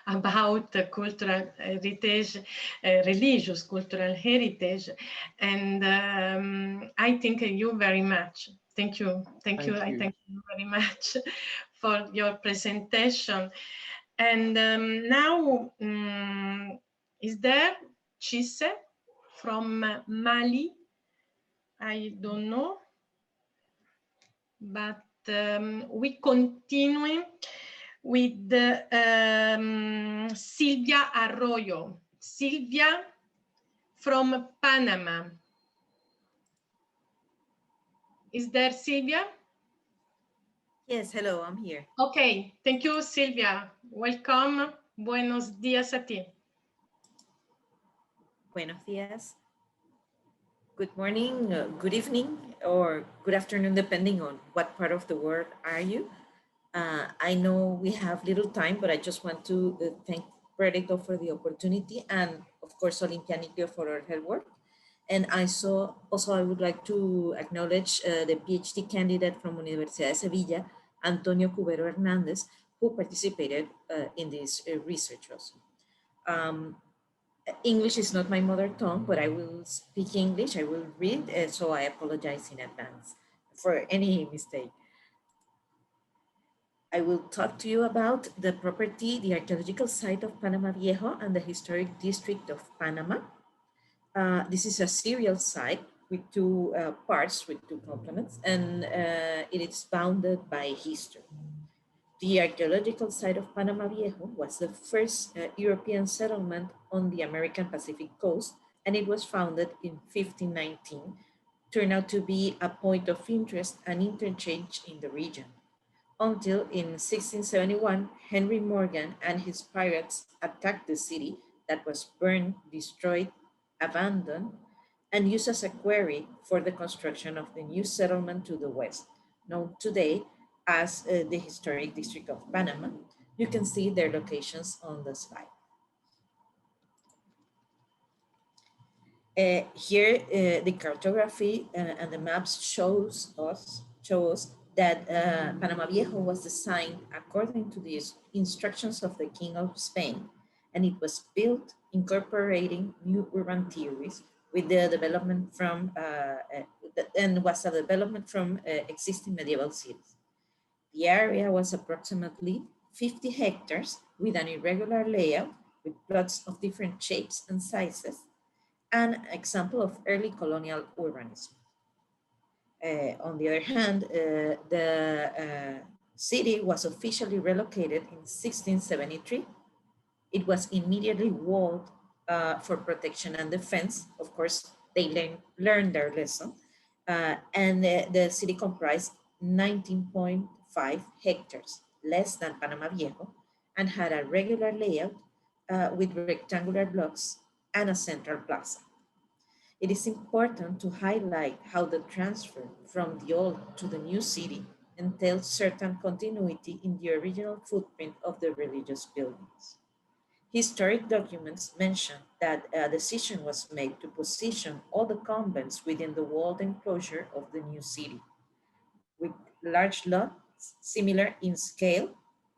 about cultural heritage, religious cultural heritage, and I thank you very much. Thank you. Thank you. I thank you very much for your presentation. And now, is there Chise from Mali? I don't know, but we continue with Silvia Arroyo. Silvia from Panama. Is there Silvia? Yes, hello, I'm here. Okay, thank you, Silvia. Welcome. Buenos días a ti. Buenos días. Good morning, good evening, or good afternoon, depending on what part of the world are you. I know we have little time, but I just want to thank Prerico for the opportunity, and of course, Olympia Nicleo for her hard work. And I would like to acknowledge the PhD candidate from Universidad de Sevilla, Antonio Cubero Hernandez, who participated in this research also. English is not my mother tongue, but I will speak English, I will read, so I apologize in advance for any mistake. I will talk to you about the property, the archaeological site of Panama Viejo and the historic district of Panama. This is a serial site with two parts, with two complements, and it is bounded by history. The archaeological site of Panama Viejo was the first European settlement on the American Pacific coast, and it was founded in 1519, turned out to be a point of interest and interchange in the region. Until in 1671, Henry Morgan and his pirates attacked the city that was burned, destroyed, abandoned, and used as a quarry for the construction of the new settlement to the west, known today as the historic district of Panama. You can see their locations on the slide. Here, the cartography and the maps show us that Panama Viejo was designed according to the instructions of the King of Spain, and it was built incorporating new urban theories with the development from, and was a development from existing medieval cities. The area was approximately 50 hectares with an irregular layout with plots of different shapes and sizes, an example of early colonial urbanism. On the other hand, the city was officially relocated in 1673. It was immediately walled for protection and defense. Of course, they learned their lesson. And the city comprised 19.5 hectares, less than Panama Viejo, and had a regular layout with rectangular blocks and a central plaza. It is important to highlight how the transfer from the old to the new city entails certain continuity in the original footprint of the religious buildings. Historic documents mention that a decision was made to position all the convents within the walled enclosure of the new city, with large lots similar in scale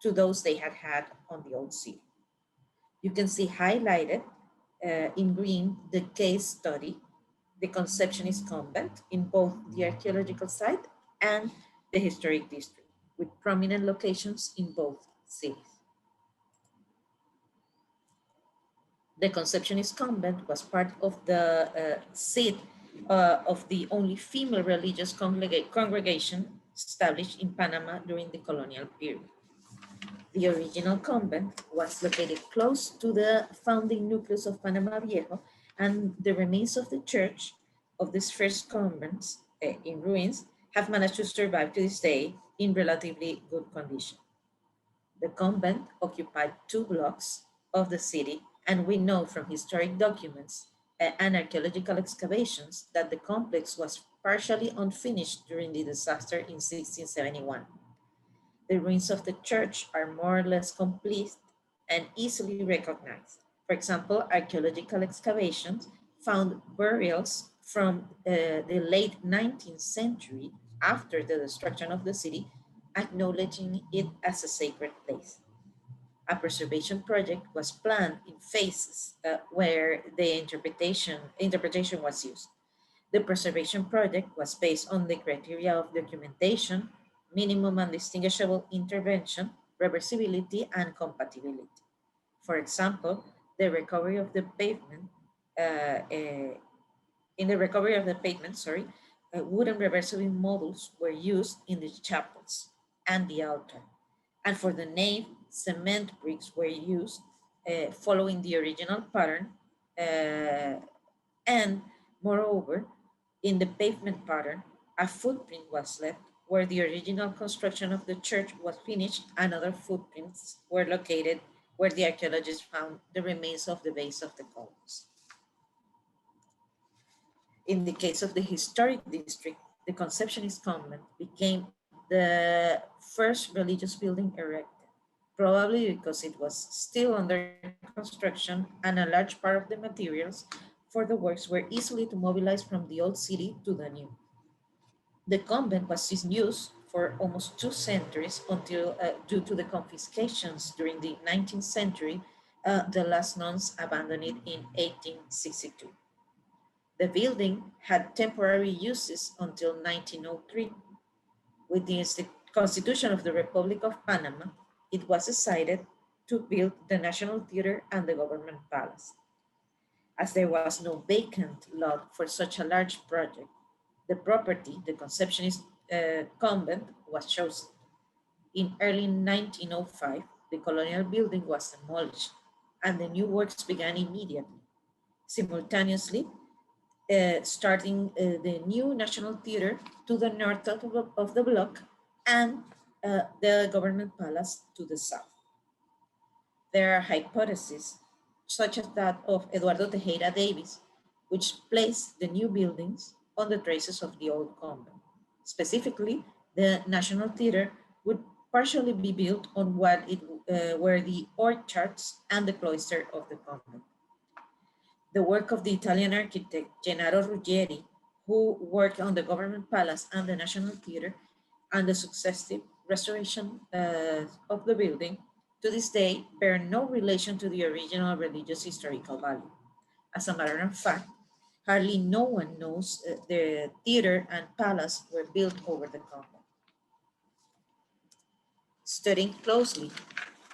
to those they had had on the old city. You can see highlighted in green the case study, the Conceptionist Convent, in both the archaeological site and the historic district, with prominent locations in both cities. The Conceptionist Convent was part of the seat of the only female religious congregation established in Panama during the colonial period. The original convent was located close to the founding nucleus of Panama Viejo, and the remains of the church of this first convent in ruins have managed to survive to this day in relatively good condition. The convent occupied 2 blocks of the city, and we know from historic documents and archaeological excavations that the complex was partially unfinished during the disaster in 1671. The ruins of the church are more or less complete and easily recognized. For example, archaeological excavations found burials from the late 19th century after the destruction of the city, acknowledging it as a sacred place. A preservation project was planned in phases where the interpretation was used. The preservation project was based on the criteria of documentation, minimum undistinguishable intervention, reversibility, and compatibility. For example, the recovery of the pavement, wooden reversible modules were used in the chapels and the altar. And for the nave, cement bricks were used following the original pattern. And moreover, in the pavement pattern, a footprint was left where the original construction of the church was finished, and other footprints were located where the archaeologists found the remains of the base of the columns. In the case of the historic district, the Conceptionist Convent became the first religious building erected, probably because it was still under construction and a large part of the materials for the works were easily to mobilize from the old city to the new. The convent was in use for almost 2 centuries until, due to the confiscations during the 19th century, the last nuns abandoned it in 1862. The building had temporary uses until 1903. With the Constitution of the Republic of Panama, it was decided to build the National Theater and the Government Palace. As there was no vacant lot for such a large project, the property, the Conceptionist convent, was chosen. In early 1905, the colonial building was demolished and the new works began immediately. Simultaneously, starting the new National Theater to the north of the block and the Government Palace to the south. There are hypotheses, such as that of Eduardo Tejera Davis, which placed the new buildings on the traces of the old convent. Specifically, the National Theater would partially be built on what were the orchards and the cloister of the convent. The work of the Italian architect Gennaro Ruggieri, who worked on the Government Palace and the National Theater, and the successive restoration of the building, to this day bear no relation to the original religious historical value. As a matter of fact, hardly no one knows the theater and palace were built over the convent. Studying closely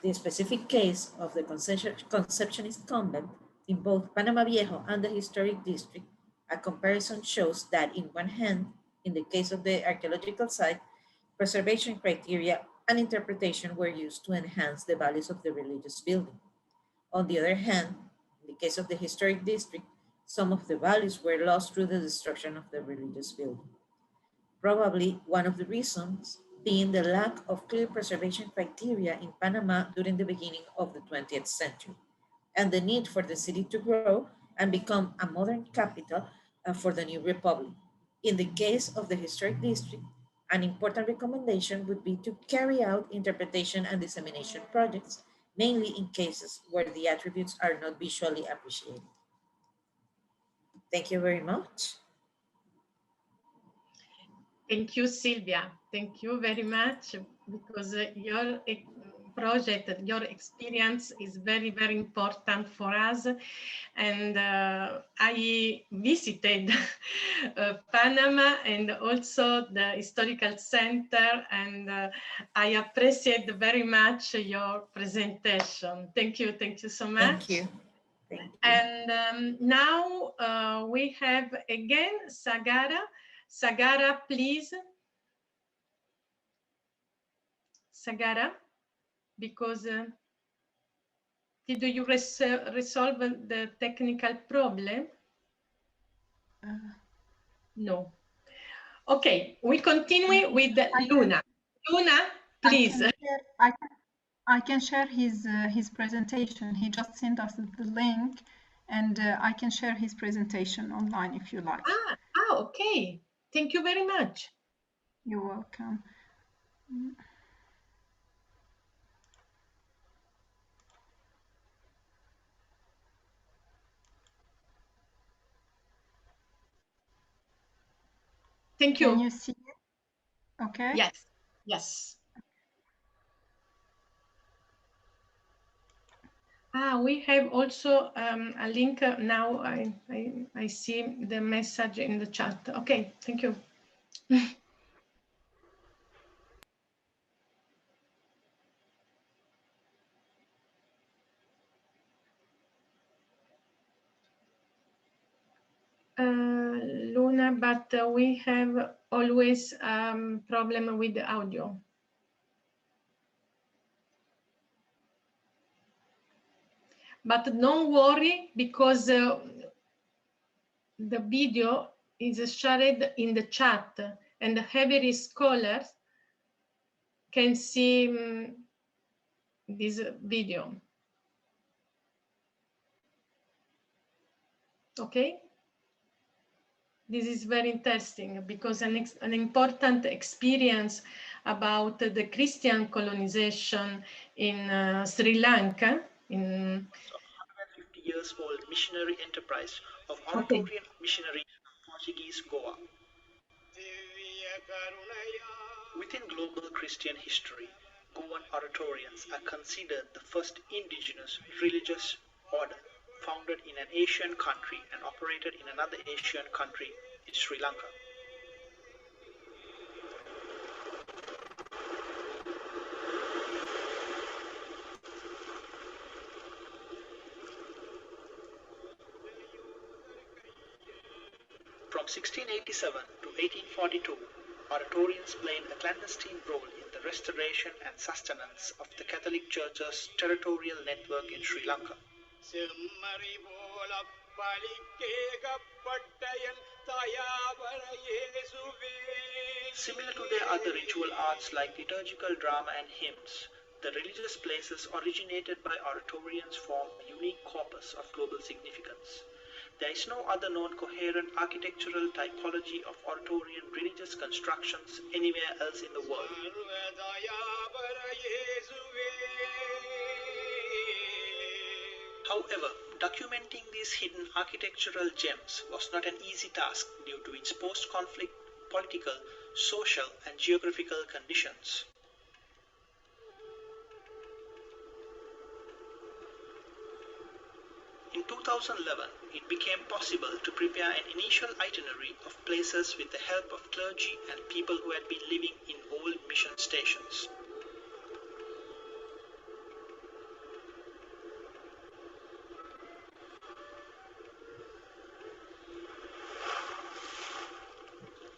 the specific case of the Conceptionist convent in both Panama Viejo and the historic district, a comparison shows that in one hand, in the case of the archaeological site, preservation criteria and interpretation were used to enhance the values of the religious building. On the other hand, in the case of the historic district, some of the values were lost through the destruction of the religious building. Probably one of the reasons being the lack of clear preservation criteria in Panama during the beginning of the 20th century, and the need for the city to grow and become a modern capital for the new republic. In the case of the historic district, an important recommendation would be to carry out interpretation and dissemination projects, mainly in cases where the attributes are not visually appreciated. Thank you very much. Thank you, Silvia. Thank you very much, because your project, your experience is very, very important for us. And I visited Panama and also the historical center, and I appreciate very much your presentation. Thank you so much. Thank you. Thank you. And now we have again Sagara. Sagara, please. Sagara, because did you resolve the technical problem? No. Okay, we continue with Luna. Luna, please. I can share his presentation. He just sent us the link, and I can share his presentation online if you like. Okay. Thank you very much. You're welcome. Thank you. Can you see it? Okay. Yes. Yes. We have also a link now. I see the message in the chat. Okay, thank you. Luna, but we have always problem with the audio. But don't worry, because the video is shared in the chat, and every scholar can see this video. Okay? This is very interesting, because an important experience about the Christian colonization in Sri Lanka. In 150 years old missionary enterprise of Oratorian missionaries from Portuguese Goa. Within global Christian history, Goan Oratorians are considered the first indigenous religious order founded in an Asian country and operated in another Asian country in Sri Lanka. From 1687 to 1842, oratorians played a clandestine role in the restoration and sustenance of the Catholic Church's territorial network in Sri Lanka. Similar to their other ritual arts like liturgical drama and hymns, the religious places originated by oratorians form a unique corpus of global significance. There is no other known coherent architectural typology of oratorian religious constructions anywhere else in the world. However, documenting these hidden architectural gems was not an easy task due to its post-conflict political, social, and geographical conditions. In 2011, it became possible to prepare an initial itinerary of places with the help of clergy and people who had been living in old mission stations.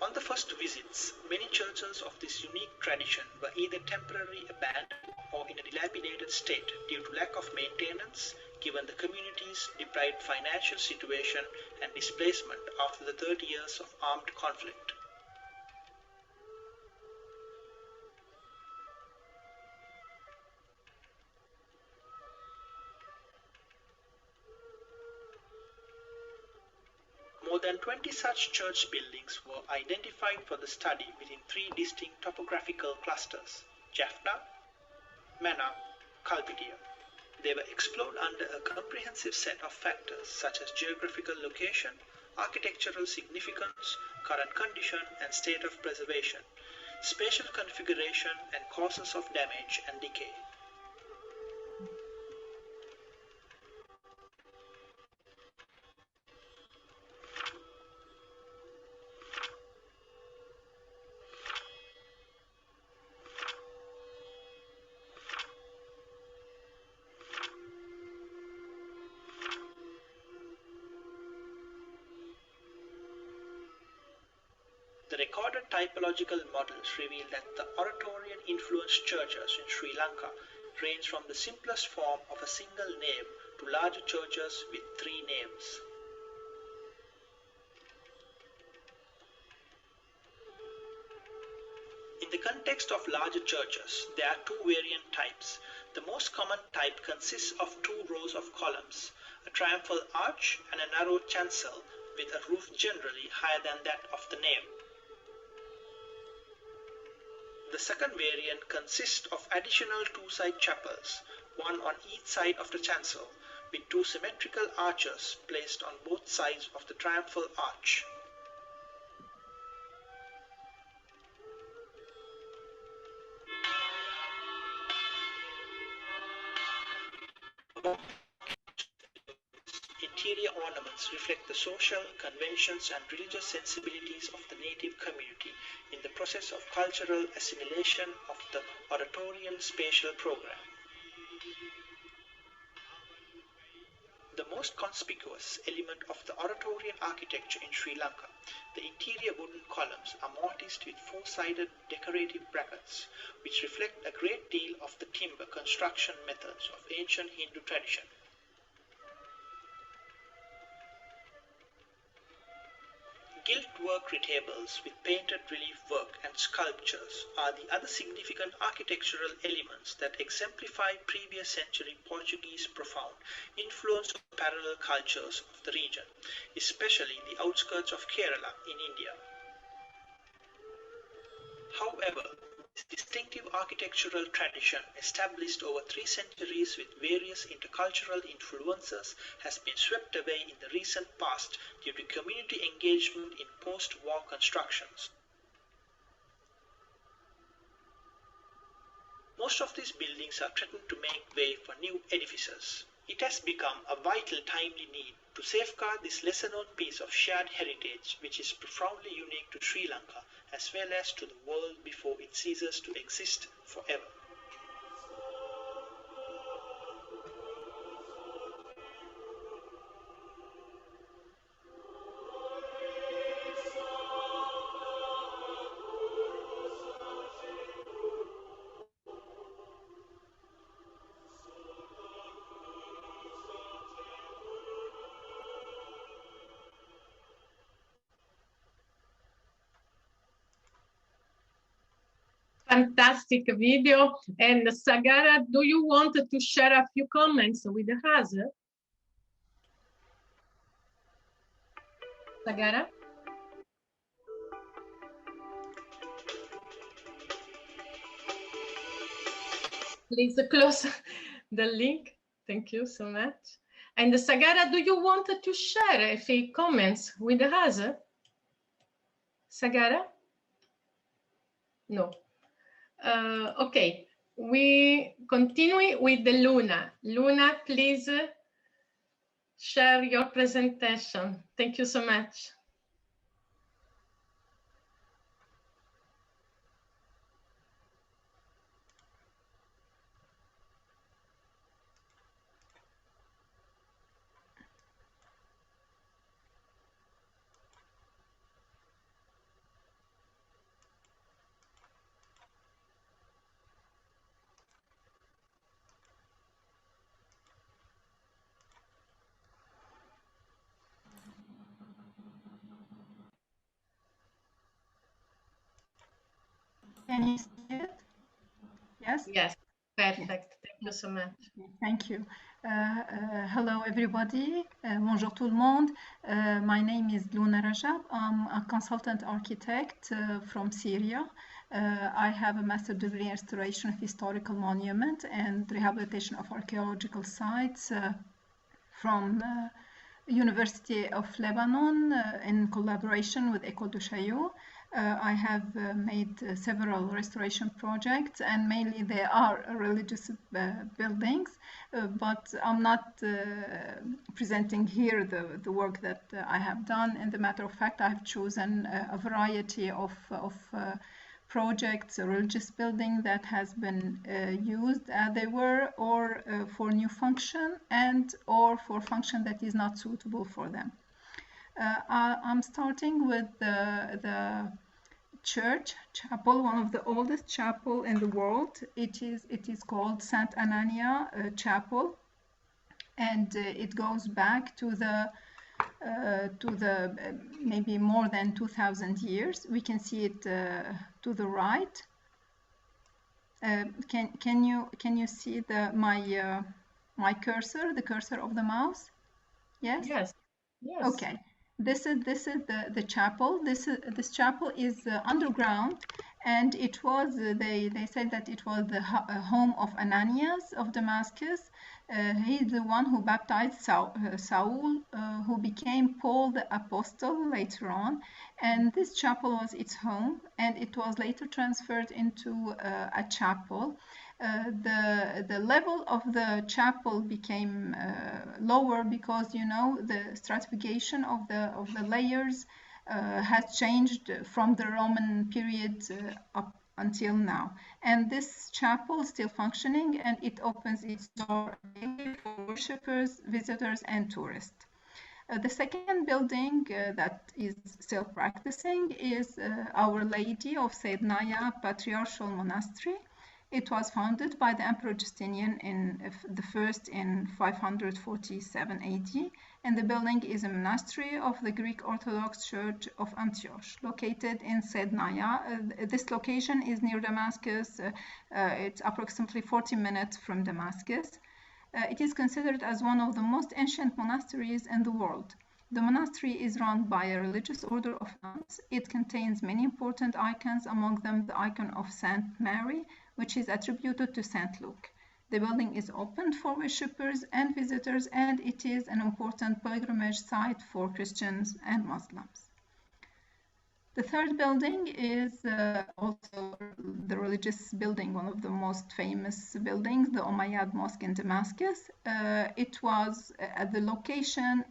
On the first visits, many churches of this unique tradition were either temporarily abandoned or in a dilapidated state due to lack of maintenance, given the community's deprived financial situation and displacement after the 30 years of armed conflict. More than 20 such church buildings were identified for the study within 3 distinct topographical clusters: Jaffna, Mannar, Kalpitia. They were explored under a comprehensive set of factors such as geographical location, architectural significance, current condition and state of preservation, spatial configuration, and causes of damage and decay. The recorded typological models reveal that the oratorian-influenced churches in Sri Lanka range from the simplest form of a single nave to larger churches with 3 naves. In the context of larger churches, there are 2 variant types. The most common type consists of 2 rows of columns, a triumphal arch and a narrow chancel with a roof generally higher than that of the nave. The second variant consists of additional 2-side chapels, one on each side of the chancel, with 2 symmetrical arches placed on both sides of the triumphal arch. Interior ornaments reflect the social, conventions and religious sensibilities of the native community in the process of cultural assimilation of the oratorian spatial program. The most conspicuous element of the oratorian architecture in Sri Lanka, the interior wooden columns are mortised with 4-sided decorative brackets, which reflect a great deal of the timber construction methods of ancient Hindu tradition. Gilt-work retables with painted relief work and sculptures are the other significant architectural elements that exemplify previous century Portuguese profound influence of parallel cultures of the region, especially the outskirts of Kerala in India. However, this distinctive architectural tradition, established over 3 centuries with various intercultural influences, has been swept away in the recent past due to community engagement in post-war constructions. Most of these buildings are threatened to make way for new edifices. It has become a vital, timely need to safeguard this lesser-known piece of shared heritage, which is profoundly unique to Sri Lanka, as well as to the world before it ceases to exist forever. Fantastic video. And Sagara, do you want to share a few comments with us? Sagara? Please close the link. Thank you so much. And Sagara, do you want to share a few comments with us? Sagara? No. Okay, we continue with the Luna. Luna, please share your presentation. Thank you so much. Can you see it? Yes? Yes, perfect. Thank you so much. Thank you. Hello, everybody. Bonjour tout le monde. My name is Luna Rajab. I'm a consultant architect from Syria. I have a master's degree in restoration of historical monuments and rehabilitation of archaeological sites from University of Lebanon in collaboration with École de Chaillot. I have made several restoration projects, and mainly they are religious buildings, but I'm not presenting here the work that I have done. In the matter of fact, I've chosen a variety of projects, a religious building that has been used as they were, or for new function, and or for function that is not suitable for them. I'm starting with the chapel, one of the oldest chapel in the world. It is called Saint Anania Chapel, and it goes back to the maybe more than 2,000 years. We can see it to the right. Can you see my cursor, the cursor of the mouse? Yes. Yes. Yes. Okay. This is the chapel. This chapel is underground, and it was they said that it was the home of Ananias of Damascus. He is the one who baptized Saul, who became Paul the Apostle later on, and this chapel was its home, and it was later transferred into a chapel. The level of the chapel became lower because, you know, the stratification of the layers has changed from the Roman period up until now. And this chapel is still functioning, and it opens its door daily for worshippers, visitors, and tourists. The second building that is still practicing is Our Lady of Saidnaya Patriarchal Monastery. It was founded by the Emperor Justinian in 547 AD, and the building is a monastery of the Greek Orthodox Church of Antioch, located in Saidnaya. This location is near Damascus. It's approximately 40 minutes from Damascus. It is considered as one of the most ancient monasteries in the world. The monastery is run by a religious order of nuns. It contains many important icons, among them the icon of Saint Mary, which is attributed to Saint Luke. The building is open for worshippers and visitors, and it is an important pilgrimage site for Christians and Muslims. The third building is also the religious building, one of the most famous buildings, the Umayyad Mosque in Damascus. It was at the location.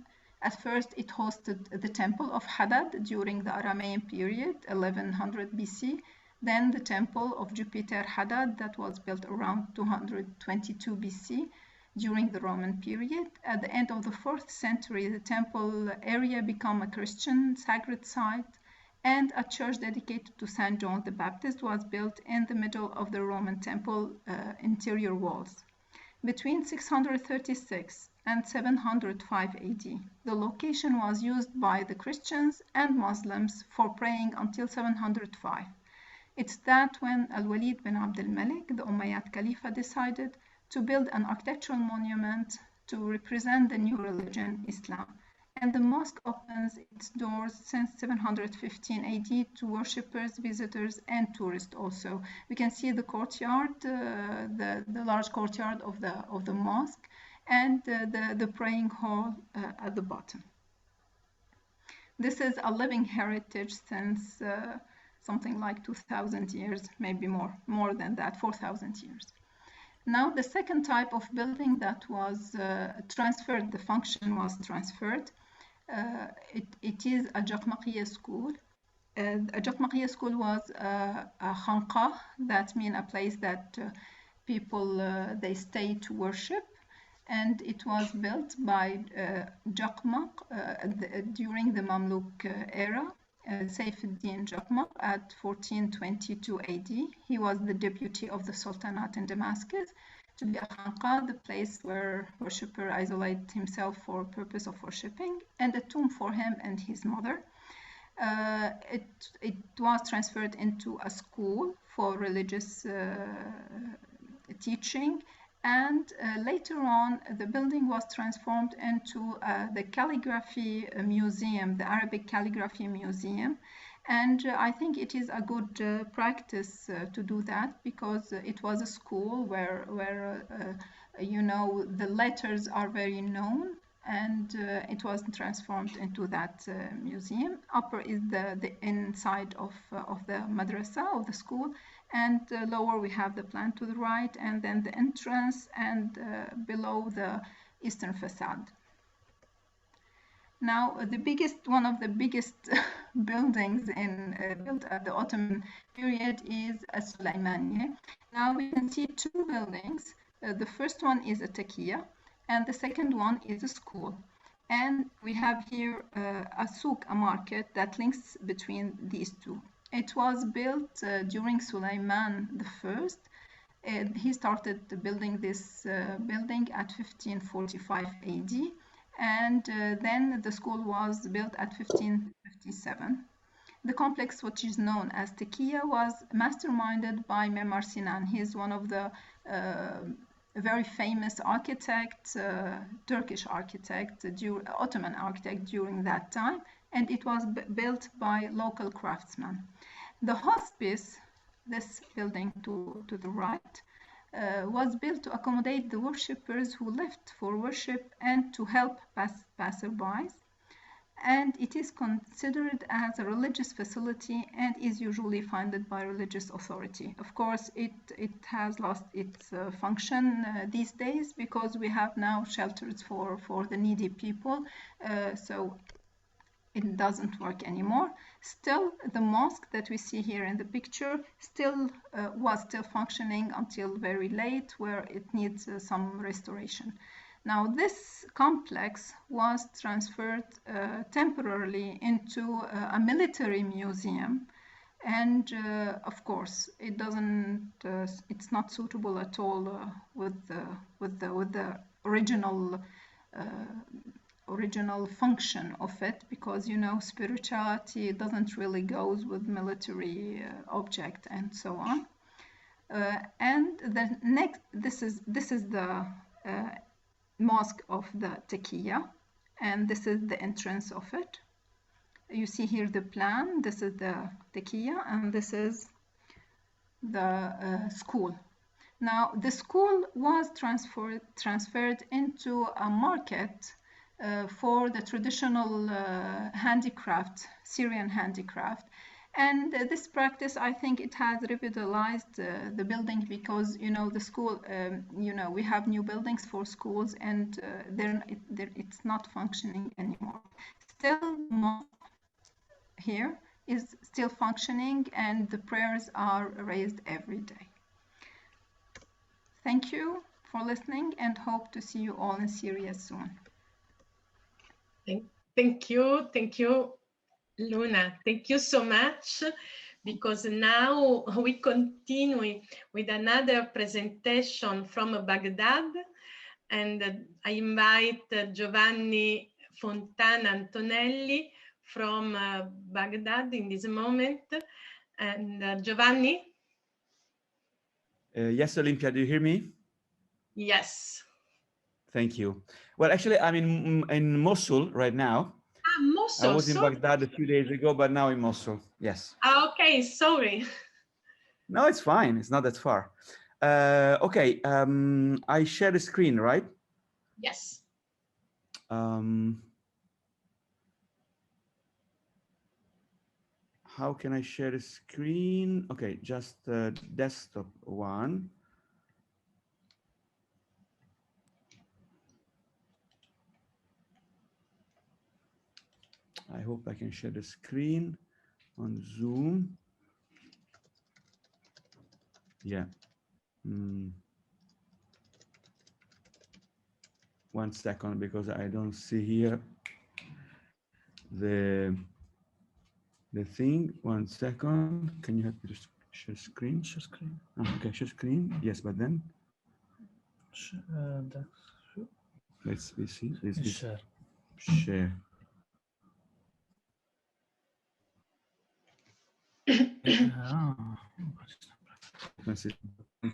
At first, it hosted the temple of Hadad during the Aramean period, 1100 BC. Then the temple of Jupiter Hadad that was built around 222 BC during the Roman period. At the end of the 4th century, the temple area became a Christian sacred site, and a church dedicated to Saint John the Baptist was built in the middle of the Roman temple interior walls. Between 636 and 705 AD, the location was used by the Christians and Muslims for praying until 705. It's that when Al-Walid bin Abd al-Malik, the Umayyad Khalifa, decided to build an architectural monument to represent the new religion, Islam. And the mosque opens its doors since 715 AD to worshippers, visitors, and tourists also. We can see the courtyard, the large courtyard of the mosque, and the praying hall at the bottom. This is a living heritage since something like 2,000 years, maybe more than that, 4,000 years. Now, the second type of building that was transferred, the function was transferred. It is a Jaqmaqiyya school. A Jaqmaqiyya school was a khanqa, that means a place that people, they stay to worship. And it was built by Jaqmaq during the Mamluk era, Saifuddin Jaqmaq at 1422 AD. He was the deputy of the Sultanate in Damascus to be a khanqa, the place where worshipper isolate himself for purpose of worshipping, and a tomb for him and his mother. It was transferred into a school for religious teaching, and later on the building was transformed into the calligraphy museum, the Arabic calligraphy museum. And I think it is a good practice to do that, because it was a school where you know, the letters are very known, and it was transformed into that museum. Upper is the inside of the madrasa, of the school, and lower we have the plan to the right, and then the entrance, and below the eastern facade. Now, one of the biggest buildings built at the Ottoman period is a Sulaymaniye. Now we can see two buildings. The first one is a taqiya, and the second one is a school. And we have here a souk, a market that links between these two. It was built during Sulayman I. He started building this building at 1545 AD. And then the school was built at 1557. The complex, which is known as Taqiya, was masterminded by Mimar Sinan. He is one of the very famous architects, Turkish architect, Ottoman architect during that time, and it was built by local craftsmen. The hospice, this building to the right, was built to accommodate the worshippers who left for worship and to help passerbys. And it is considered as a religious facility and is usually funded by religious authority. Of course, it has lost its function these days, because we have now shelters for the needy people, so it doesn't work anymore. Still, the mosque that we see here in the picture was still functioning until very late, where it needs some restoration. Now, this complex was transferred temporarily into a military museum, and of course, it's not suitable at all with the original function of it, because you know, spirituality doesn't really goes with military object and so on. And the next, this is the mosque of the Taqiya, and this is the entrance of it. You see here the plan. This is the Taqiya, and this is the school. Now, the school was transferred into a market for the traditional handicraft, Syrian handicraft. And this practice, I think it has revitalized the building, because, you know, the school, you know, we have new buildings for schools, and it's not functioning anymore. Still, here is still functioning, and the prayers are raised every day. Thank you for listening, and hope to see you all in Syria soon. Thank you, Luna. Thank you so much, because now we continue with another presentation from Baghdad, and I invite Giovanni Fontana Antonelli from Baghdad in this moment. And Giovanni? Yes, Olympia, do you hear me? Yes. Thank you. Well, actually, I'm in Mosul right now. Ah, Mosul. I was in sorry. Baghdad a few days ago, but now in Mosul. Yes. Ah, okay, sorry. No, it's fine. It's not that far. Okay. I share the screen, right? Yes. How can I share the screen? Okay, just desktop one. I hope I can share the screen on Zoom. Yeah. 1 second, because I don't see here the thing. 1 second. Can you help me to share screen? Share screen. Oh, okay, share screen. Yes, but then let's see. Share. Share.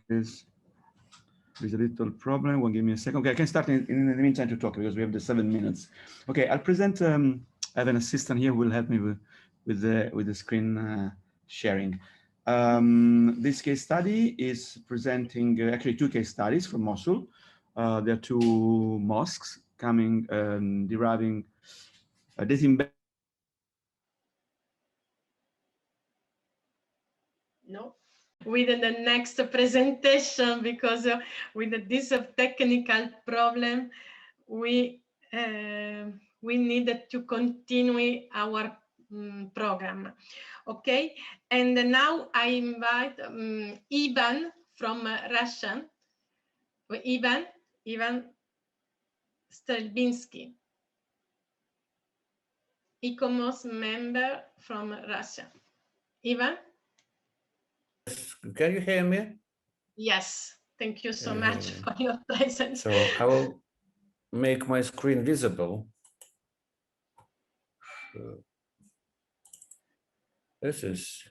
There's a little problem. Well, give me a second. Okay, I can start in the meantime to talk, because we have the 7 minutes. Okay, I'll present. I have an assistant here who will help me with the screen sharing. This case study is presenting actually 2 case studies from Mosul. There are 2 mosques coming, deriving dating. No. With the next presentation, because with this technical problem, we needed to continue our program. Okay, and now I invite Ivan from Russia. Ivan Stelbinsky, ICOMOS member from Russia. Ivan? Can you hear me? Yes, thank you so much for your presence. So I will make my screen visible. This is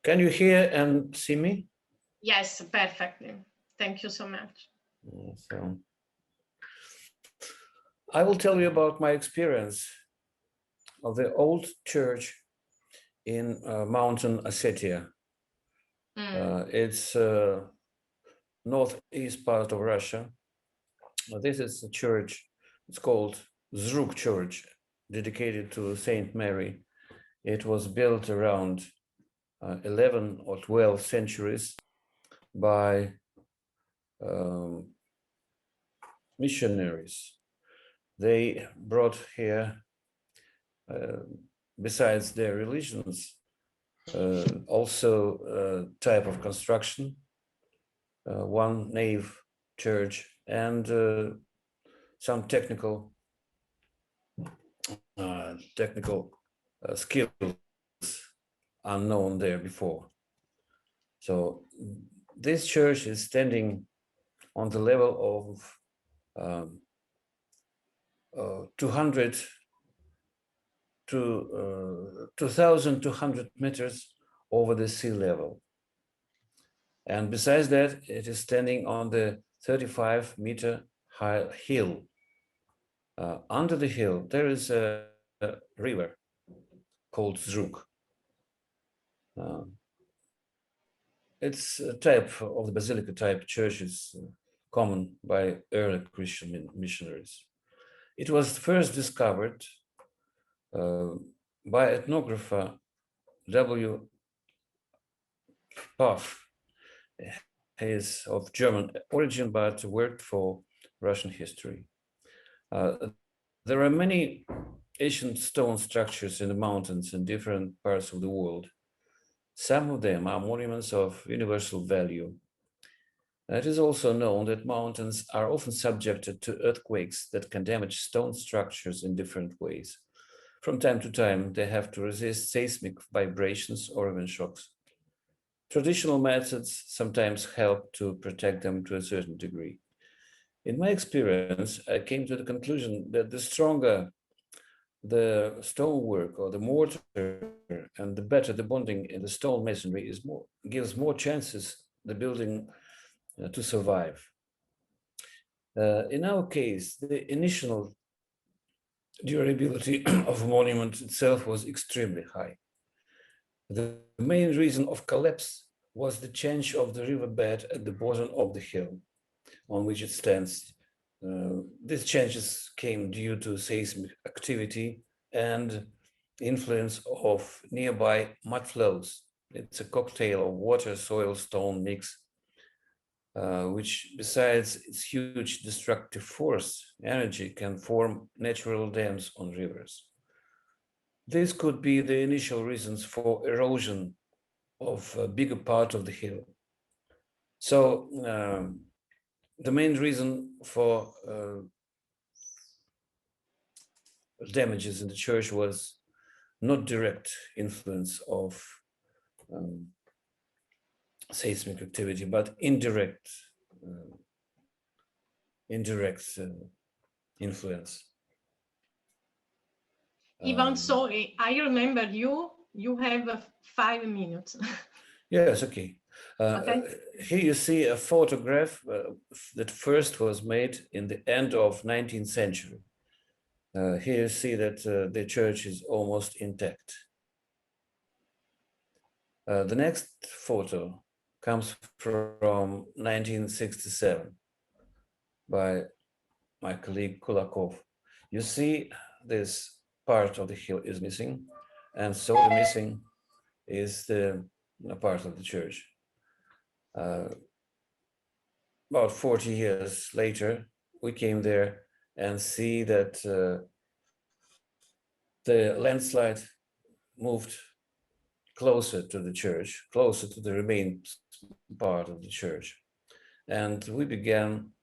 Can you hear and see me? Yes, perfectly. Thank you so much. So I will tell you about my experience of the old church in Mountain Ossetia. It's northeast part of Russia. This is a church. It's called Zruk Church, dedicated to Saint Mary. It was built around 11 or 12 centuries by missionaries. They brought here, besides their religions, also type of construction, 1 nave church, and some technical skills unknown there before. So this church is standing on the level of 200 to 2,200 meters over the sea level. And besides that, it is standing on the 35-meter high hill. Under the hill, there is a river called Zruk. It's a type of the basilica type churches common by early Christian missionaries. It was first discovered by ethnographer W. Puff. He is of German origin, but worked for Russian history. There are many ancient stone structures in the mountains in different parts of the world. Some of them are monuments of universal value. It is also known that mountains are often subjected to earthquakes that can damage stone structures in different ways. From time to time, they have to resist seismic vibrations or even shocks. Traditional methods sometimes help to protect them to a certain degree. In my experience, I came to the conclusion that the stronger the stonework or the mortar and the better the bonding in the stone masonry gives more chances the building to survive. In our case, the initial durability of a monument itself was extremely high. The main reason of collapse was the change of the riverbed at the bottom of the hill on which it stands. These changes came due to seismic activity and influence of nearby mud flows. It's a cocktail of water, soil, stone mix, which besides its huge destructive force, energy can form natural dams on rivers. This could be the initial reasons for erosion of a bigger part of the hill. So the main reason for damages in the church was not direct influence of seismic activity, but indirect influence. Ivan, sorry, I remember you have 5 minutes. Yes, okay. Okay. Here you see a photograph that first was made in the end of 19th century. Here you see that the church is almost intact. The next photo comes from 1967 by my colleague Kulakov. You see this part of the hill is missing, and so the missing is the part of the church. About 40 years later, we came there and see that the landslide moved closer to the church, closer to the remaining part of the church. And we began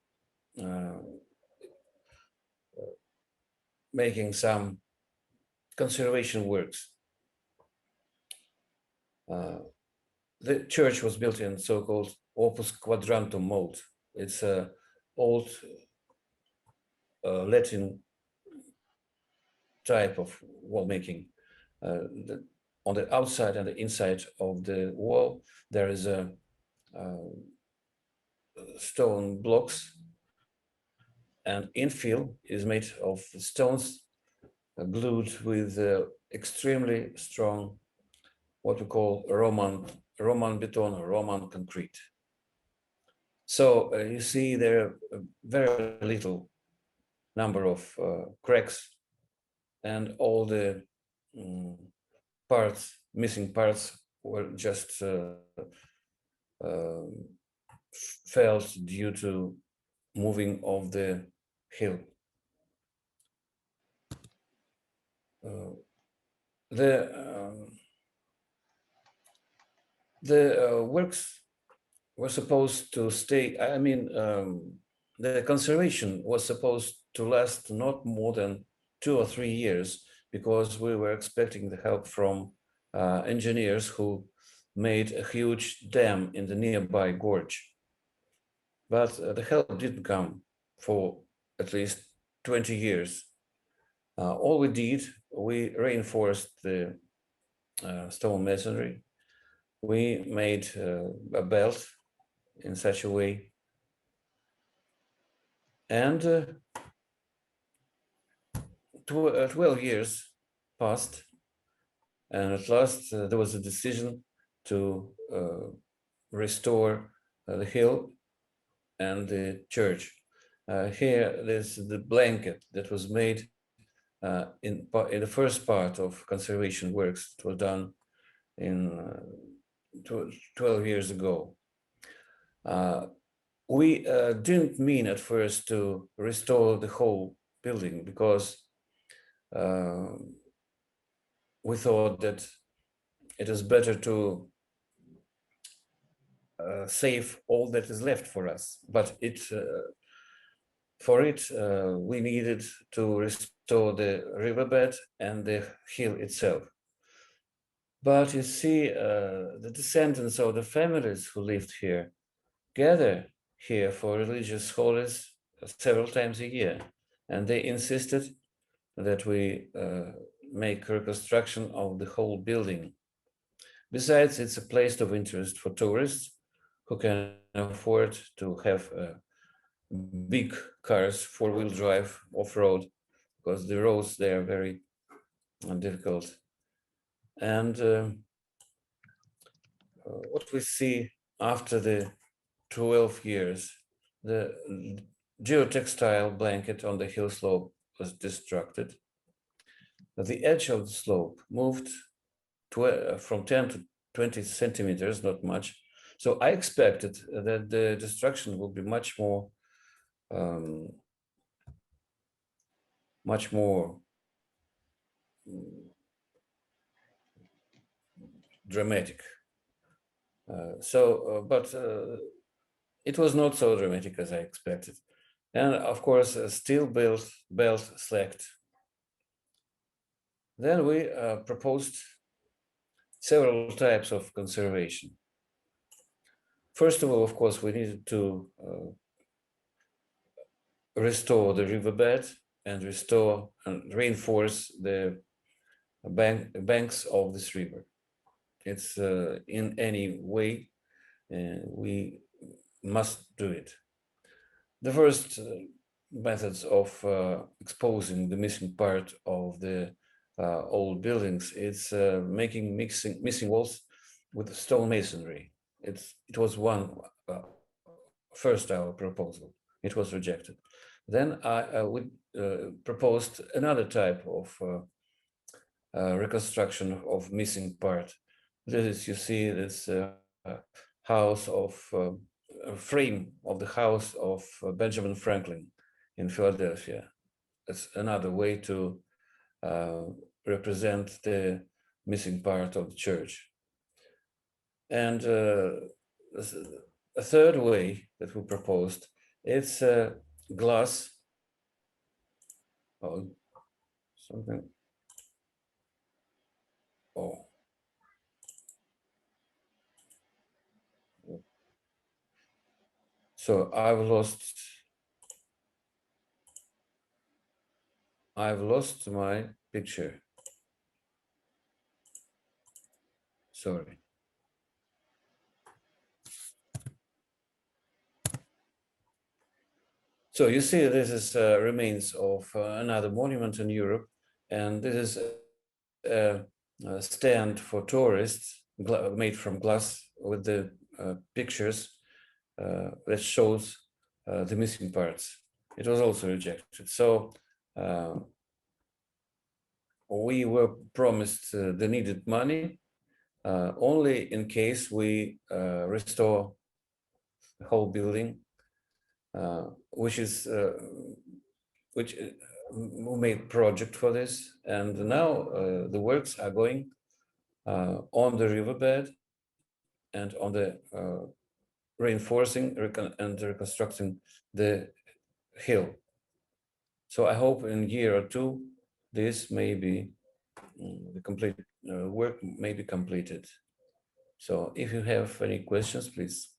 making some conservation works. The church was built in so-called opus quadrantum mold. It's an old Latin type of wall making. On the outside and the inside of the wall, there is a stone blocks, and infill is made of stones glued with extremely strong, what we call Roman beton or Roman concrete. So you see there are a very little number of cracks, and all the missing parts were just felt due to moving of the hill. The works were supposed to stay, I mean, the conservation was supposed to last not more than 2 or 3 years, because we were expecting the help from engineers who made a huge dam in the nearby gorge. But the help didn't come for at least 20 years. All we did, we reinforced the stone masonry. We made a belt in such a way. And 12 years passed, and at last there was a decision to restore the hill and the church. Here, there's the blanket that was made in the first part of conservation works. It was done in 12 years ago. We didn't mean at first to restore the whole building, because we thought that it is better to save all that is left for us. But we needed to restore the riverbed and the hill itself. But you see, the descendants of the families who lived here gather here for religious holidays several times a year, and they insisted that we make reconstruction of the whole building. Besides, it's a place of interest for tourists who can afford to have big cars, four-wheel drive, off-road, because the roads there are very difficult. And what we see after the 12 years, the geotextile blanket on the hill slope was destructed. The edge of the slope moved from 10 to 20 centimeters, not much. So I expected that the destruction will be much more dramatic. But it was not so dramatic as I expected. And of course, steel belt slacked. Then we proposed several types of conservation. First of all, of course, we needed to restore the riverbed and restore and reinforce the banks of this river. It's in any way we must do it. The first methods of exposing the missing part of the old buildings is making missing walls with stone masonry. It was first our proposal. It was rejected. Then we proposed another type of reconstruction of missing part. This is, you see, this house of frame of the house of Benjamin Franklin in Philadelphia. That's another way to represent the missing part of the church. And a third way that we proposed, it's glass. Oh, something. Oh. So I've lost my picture. Sorry. So you see, this is remains of another monument in Europe, and this is a stand for tourists made from glass with the pictures that shows the missing parts. It was also rejected. So we were promised the needed money only in case we restore the whole building, which we made project for this, and now the works are going on the riverbed and on the reinforcing and reconstructing the hill. So I hope in a year or two, this may be the complete work may be completed. So if you have any questions, please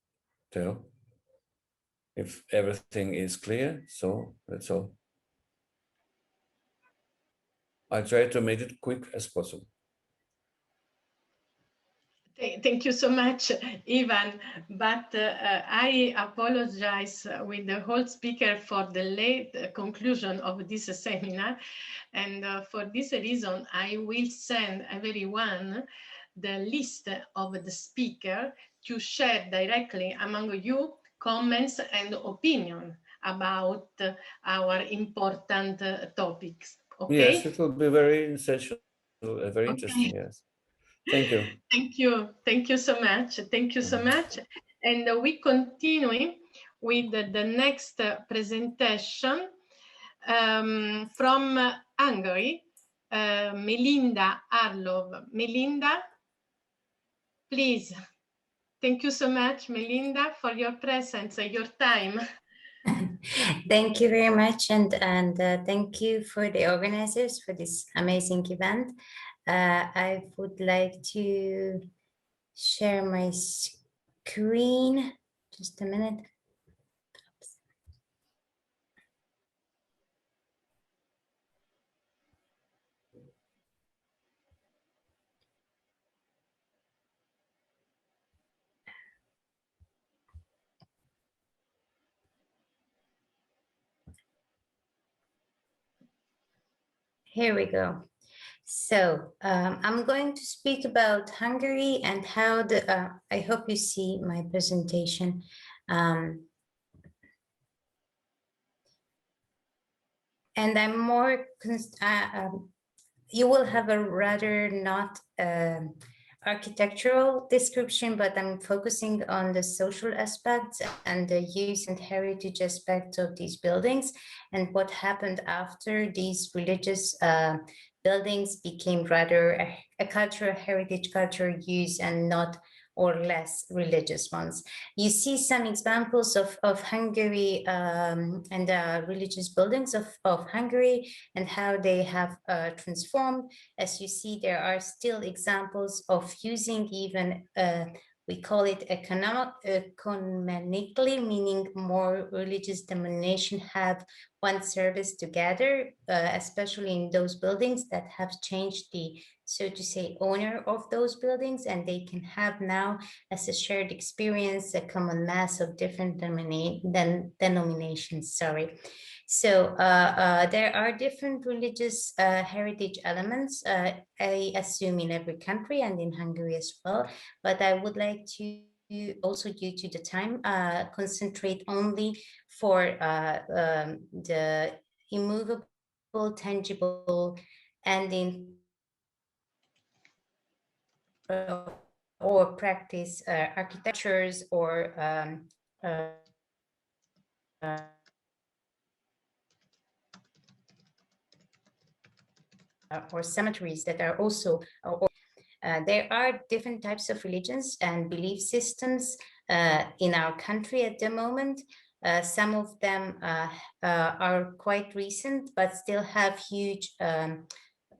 tell. If everything is clear, so that's all. I try to make it quick as possible. Thank you so much, Ivan. But I apologize with the whole speaker for the late conclusion of this seminar. And for this reason, I will send everyone the list of the speaker to share directly among you comments and opinion about our important topics. Okay? Yes, it will be very essential, very interesting, yes. Thank you. Thank you. Thank you so much. Thank you so much. And we continue with the next presentation from Hungary, Melinda Arlov. Melinda, please. Thank you so much, Melinda, for your presence, your time. Thank you very much, and thank you for the organizers for this amazing event. I would like to share my screen. Just a minute. Here we go. So I'm going to speak about Hungary and how the, I hope you see my presentation. And I'm more, you will have a rather not architectural description, but I'm focusing on the social aspects and the use and heritage aspects of these buildings and what happened after these religious buildings became rather a cultural heritage, cultural use, and not or less religious ones. You see some examples of Hungary and religious buildings of Hungary and how they have transformed. As you see, there are still examples of using even, we call it ecumenically, meaning more religious denomination have one service together, especially in those buildings that have changed the, so to say, owner of those buildings, and they can have now as a shared experience a common mass of different denominations. Sorry. So there are different religious heritage elements, I assume in every country and in Hungary as well, but I would like to also, due to the time, concentrate only for the immovable, tangible, and in or practice architectures or cemeteries that are also, there are different types of religions and belief systems in our country at the moment. Some of them are quite recent, but still have huge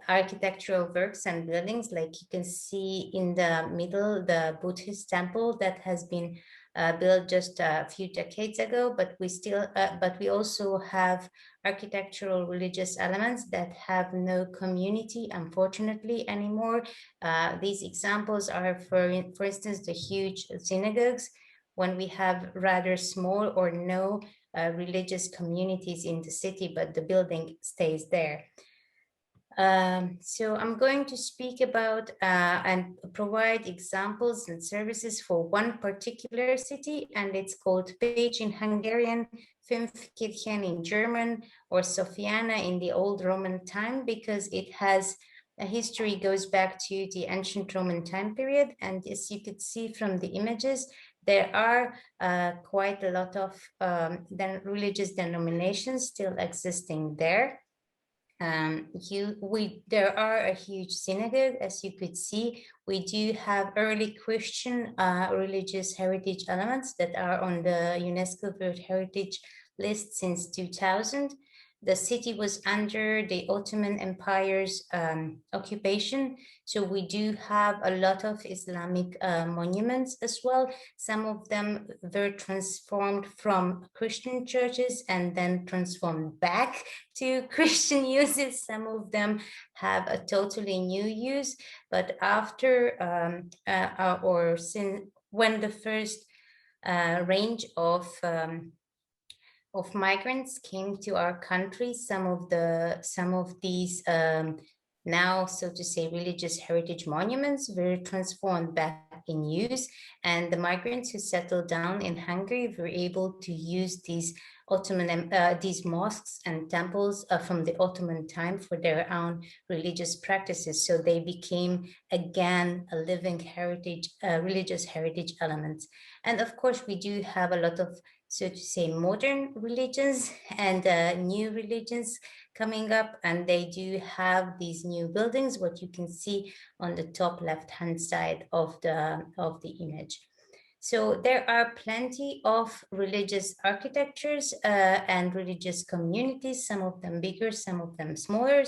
architectural works and buildings. Like you can see in the middle, the Buddhist temple that has been built just a few decades ago, but we still, but we also have architectural religious elements that have no community, unfortunately, anymore. These examples are, for instance, the huge synagogues, when we have rather small or no religious communities in the city, but the building stays there. So I'm going to speak about and provide examples and services for one particular city, and it's called Pécs in Hungarian, Fünfkirchen in German, or Sofiana in the old Roman time, because it has a history goes back to the ancient Roman time period. And as you could see from the images, there are quite a lot of religious denominations still existing there. There are a huge synagogue, as you could see. We do have early Christian religious heritage elements that are on the UNESCO World Heritage list since 2000. The city was under the Ottoman Empire's occupation, so we do have a lot of Islamic monuments as well. Some of them were transformed from Christian churches and then transformed back to Christian uses. Some of them have a totally new use, but after when the first range of migrants came to our country, some of these now, so to say, religious heritage monuments were transformed back in use, and the migrants who settled down in Hungary were able to use these these mosques and temples from the Ottoman time for their own religious practices. So they became again a living heritage, religious heritage elements. And of course, we do have a lot of, so to say, modern religions and new religions coming up, and they do have these new buildings, what you can see on the top left-hand side of the image. So there are plenty of religious architectures and religious communities, some of them bigger, some of them smaller,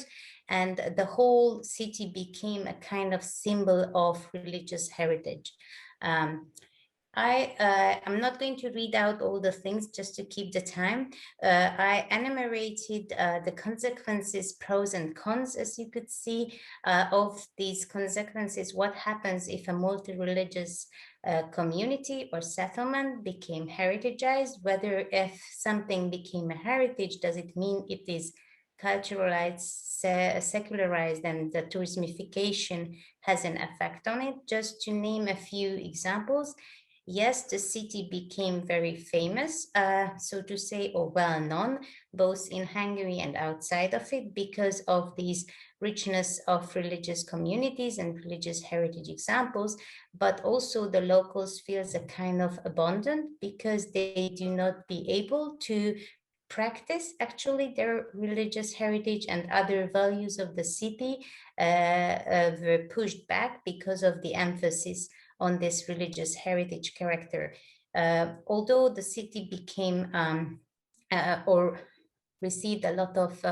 and the whole city became a kind of symbol of religious heritage. I'm not going to read out all the things just to keep the time. I enumerated the consequences, pros and cons, as you could see, of these consequences. What happens if a multi-religious community or settlement became heritagized? Whether if something became a heritage, does it mean it is culturalized, secularized, and the tourismification has an effect on it. Just to name a few examples, yes, the city became very famous, so to say, or well known, both in Hungary and outside of it, because of these richness of religious communities and religious heritage examples, but also the locals feels a kind of abandoned because they do not be able to practice actually their religious heritage, and other values of the city were pushed back because of the emphasis on this religious heritage character. Although the city became or received a lot of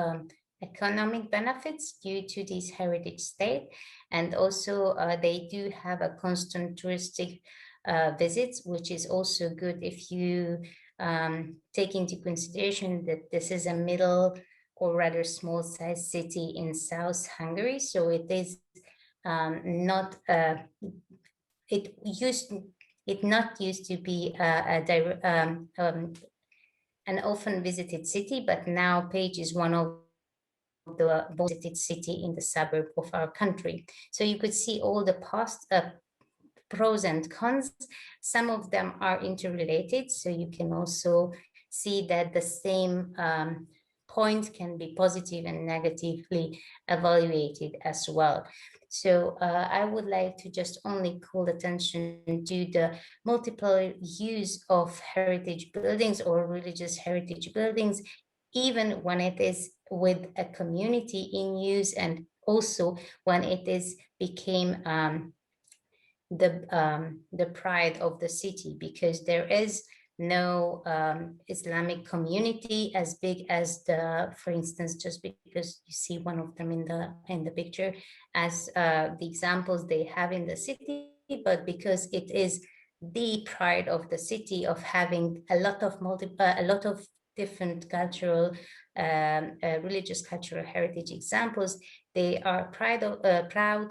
economic benefits due to this heritage state, and also they do have a constant touristic visits, which is also good if you take into consideration that this is a middle or rather small sized city in South Hungary. So it is not, it not used to be an often visited city, but now Page is one of the most visited city in the suburb of our country. So you could see all the past pros and cons. Some of them are interrelated, so you can also see that the same point can be positive and negatively evaluated as well. So I would like to just only call attention to the multiple use of heritage buildings or religious heritage buildings, even when it is with a community in use, and also when it is became the pride of the city, because there is no Islamic community as big as the, for instance, just because you see one of them in the picture, as the examples they have in the city, but because it is the pride of the city of having a lot of different cultural, religious cultural heritage examples. They are proud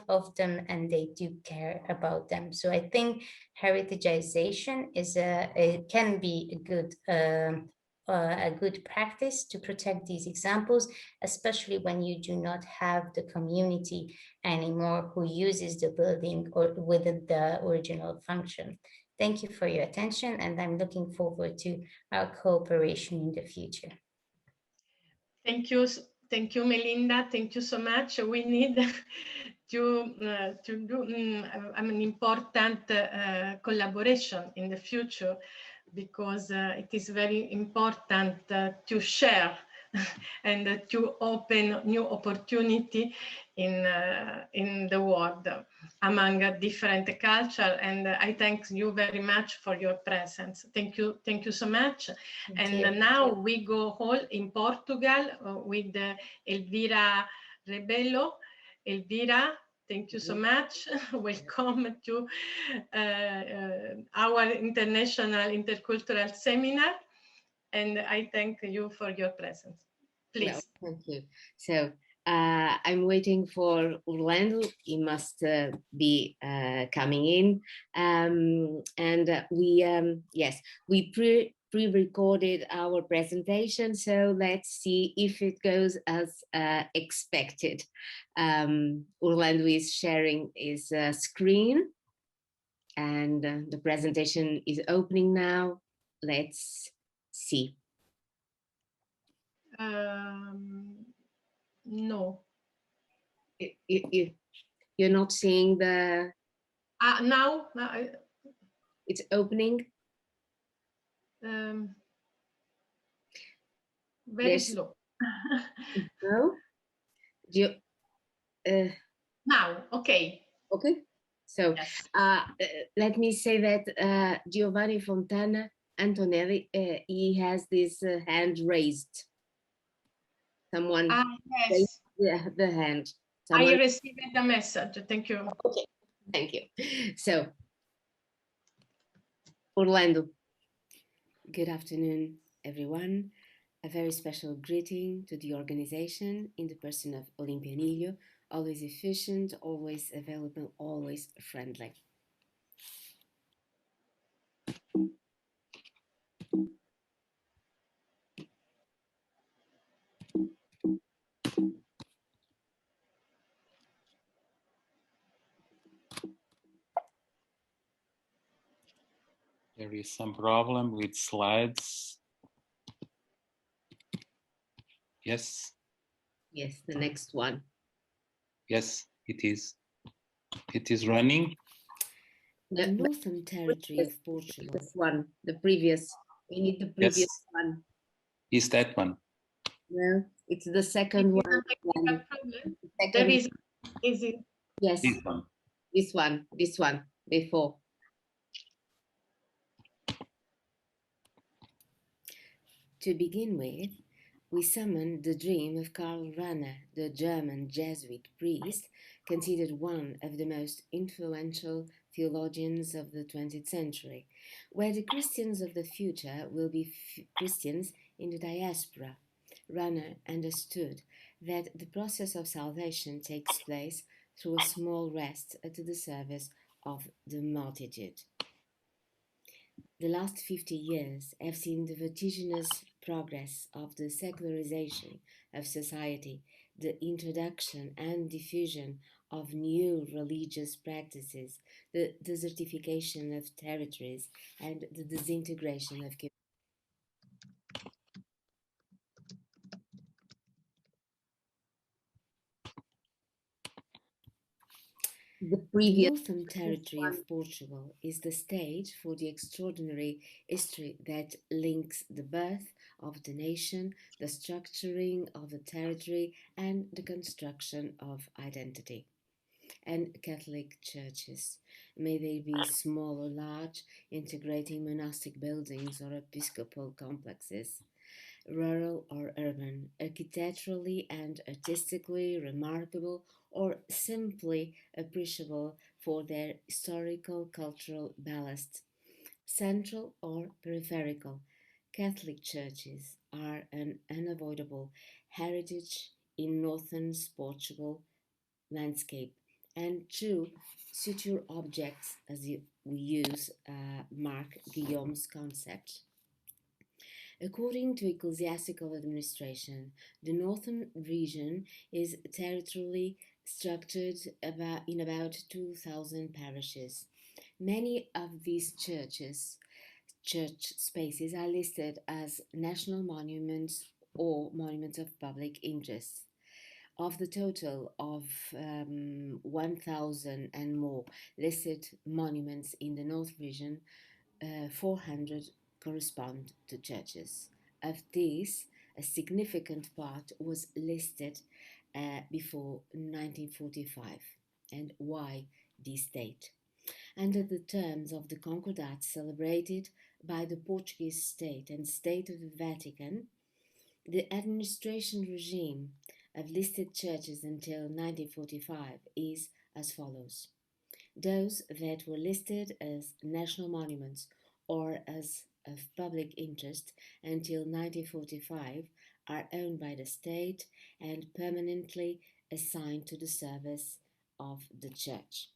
of them, and they do care about them. So I think heritageization can be a good practice to protect these examples, especially when you do not have the community anymore who uses the building or within the original function. Thank you for your attention, and I'm looking forward to our cooperation in the future. Thank you, Melinda. Thank you so much. We need to do an important collaboration in the future, because it is very important to share and to open new opportunity in the world among different culture. And I thank you very much for your presence. Thank you so much. Now we go home in Portugal with Elvira Rebelo. Elvira, thank you so much. Welcome to our International Intercultural Seminar. And I thank you for your presence. Please. Well, thank you. So I'm waiting for Orlando. He must be coming in. We pre-recorded our presentation, so let's see if it goes as expected. Orlando is sharing his screen, and the presentation is opening now. Let's see. No. You're not seeing the... Now? It's opening. Very slow. No? Now, okay. Okay. So yes. Let me say that Giovanni Fontana Antonelli, he has this hand raised. Someone yes. raised the hand. I received the message. Thank you. Okay, thank you. So, Orlando. Good afternoon, everyone. A very special greeting to the organization in the person of Olimpia Nilio. Always efficient, always available, always friendly. There is some problem with slides. Yes. Yes, the next one. Yes, it is. It is running. The Northern Territory of Portugal. This one, the previous. We need the previous one. Is that one? No, it's the second one. There is it? Yes. This one. This one, before. To begin with, we summon the dream of Karl Rahner, the German Jesuit priest, considered one of the most influential theologians of the 20th century, where the Christians of the future will be Christians in the diaspora. Rahner understood that the process of salvation takes place through a small rest to the service of the multitude. The last 50 years have seen the vertiginous progress of the secularization of society, the introduction and diffusion of new religious practices, the desertification of territories, and the disintegration of communities. The Northern Territory of Portugal is the stage for the extraordinary history that links the birth of the nation, the structuring of the territory, and the construction of identity. And Catholic churches, may they be small or large, integrating monastic buildings or episcopal complexes, rural or urban, architecturally and artistically remarkable, or simply appreciable for their historical cultural ballast, central or peripheral. Catholic churches are an unavoidable heritage in northern Portugal landscape, and true suture objects, as we use Mark Guillaume's concept. According to ecclesiastical administration, the northern region is territorially structured in about 2,000 parishes. Many of these church spaces are listed as national monuments or monuments of public interest. Of the total of 1,000 and more listed monuments in the North region, 400 correspond to churches. Of these, a significant part was listed before 1945. And why this date? Under the terms of the Concordat celebrated by the Portuguese state and State of the Vatican, the administration regime of listed churches until 1945 is as follows. Those that were listed as national monuments or as of public interest until 1945 are owned by the state and permanently assigned to the service of the church.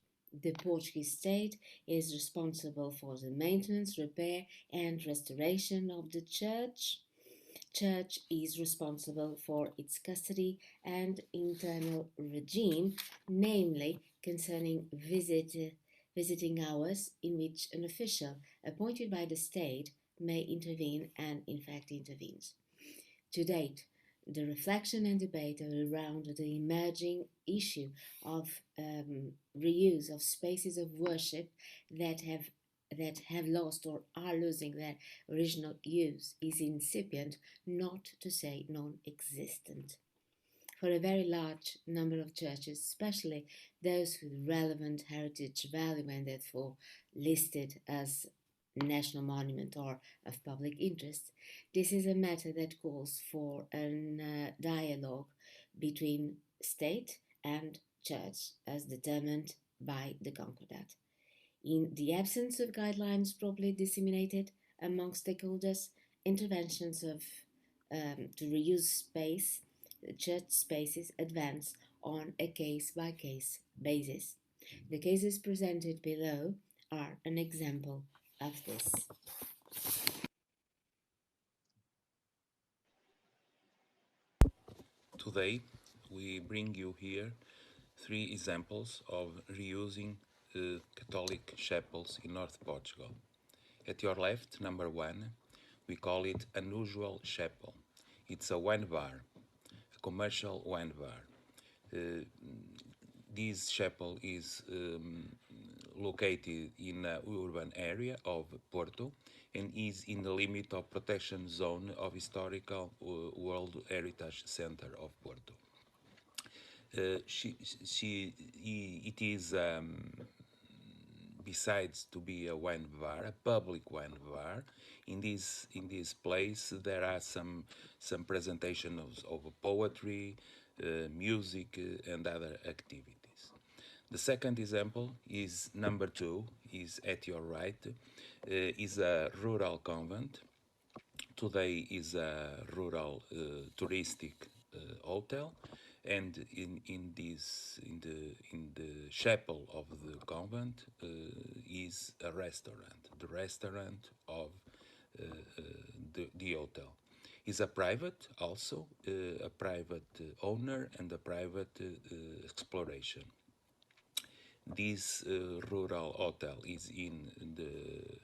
The Portuguese state is responsible for the maintenance, repair, and restoration of the church. Church is responsible for its custody and internal regime, namely concerning visiting hours in which an official appointed by the state may intervene and in fact intervenes. To date, the reflection and debate around the emerging issue of reuse of spaces of worship that have lost or are losing their original use is incipient, not to say non-existent. For a very large number of churches, especially those with relevant heritage value and therefore listed as national monument or of public interest, this is a matter that calls for a dialogue between state and church as determined by the Concordat. In the absence of guidelines properly disseminated among stakeholders, interventions to reuse space, church spaces advance on a case-by-case basis. The cases presented below are an example of this. Today, we bring you here 3 examples of reusing Catholic chapels in North Portugal. At your left, number 1, we call it Unusual Chapel. It's a wine bar, a commercial wine bar. This chapel is located in an urban area of Porto and is in the limit of protection zone of Historical World Heritage Center of Porto. It is, besides to be a wine bar, a public wine bar. In this place, there are some presentations of poetry, music, and other activities. The second example is number 2, is at your right, is a rural convent. Today is a rural touristic hotel, and in the chapel of the convent is a restaurant, the restaurant of the hotel. Is a private also, a private owner and a private exploration. This rural hotel is in the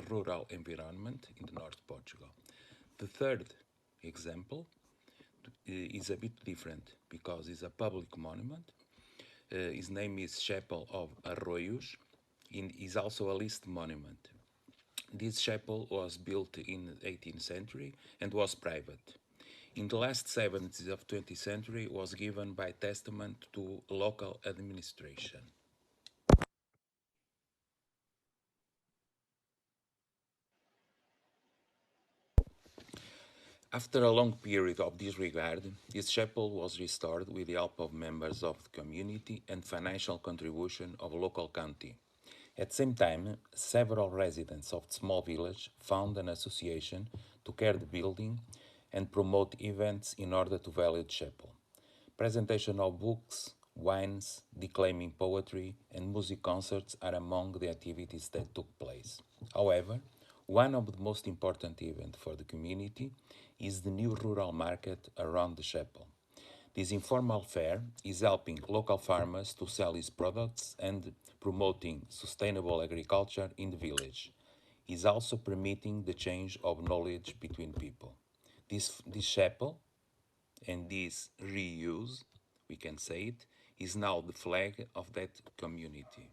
rural environment in the North Portugal. The third example is a bit different because it's a public monument. His name is Chapel of Arroios, and is also a list monument. This chapel was built in the 18th century and was private. In the last 70s of 20th century, was given by testament to local administration. After a long period of disregard, this chapel was restored with the help of members of the community and financial contribution of local county. At the same time, several residents of the small village found an association to care the building and promote events in order to value the chapel. Presentation of books, wines, declaiming poetry, and music concerts are among the activities that took place. However, one of the most important events for the community is the new rural market around the chapel. This informal fair is helping local farmers to sell his products and promoting sustainable agriculture in the village. It is also permitting the change of knowledge between people. This chapel and this reuse, we can say it, is now the flag of that community.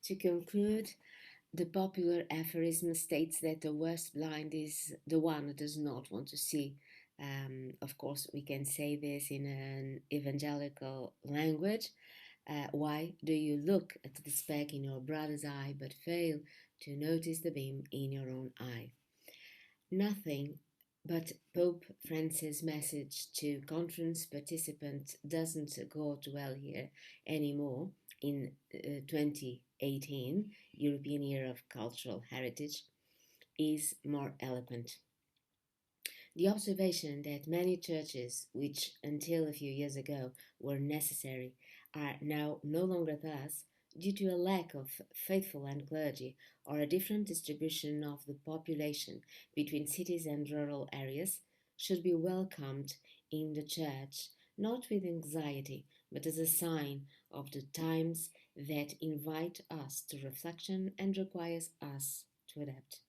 To conclude, the popular aphorism states that the worst blind is the one who does not want to see. Of course, we can say this in an evangelical language. Why do you look at the speck in your brother's eye but fail to notice the beam in your own eye? Nothing but Pope Francis' message to conference participants doesn't go well here anymore in 2018, European Year of Cultural Heritage, is more eloquent. The observation that many churches, which until a few years ago were necessary, are now no longer thus, due to a lack of faithful and clergy, or a different distribution of the population between cities and rural areas, should be welcomed in the church, not with anxiety, but as a sign of the times that invite us to reflection and requires us to adapt.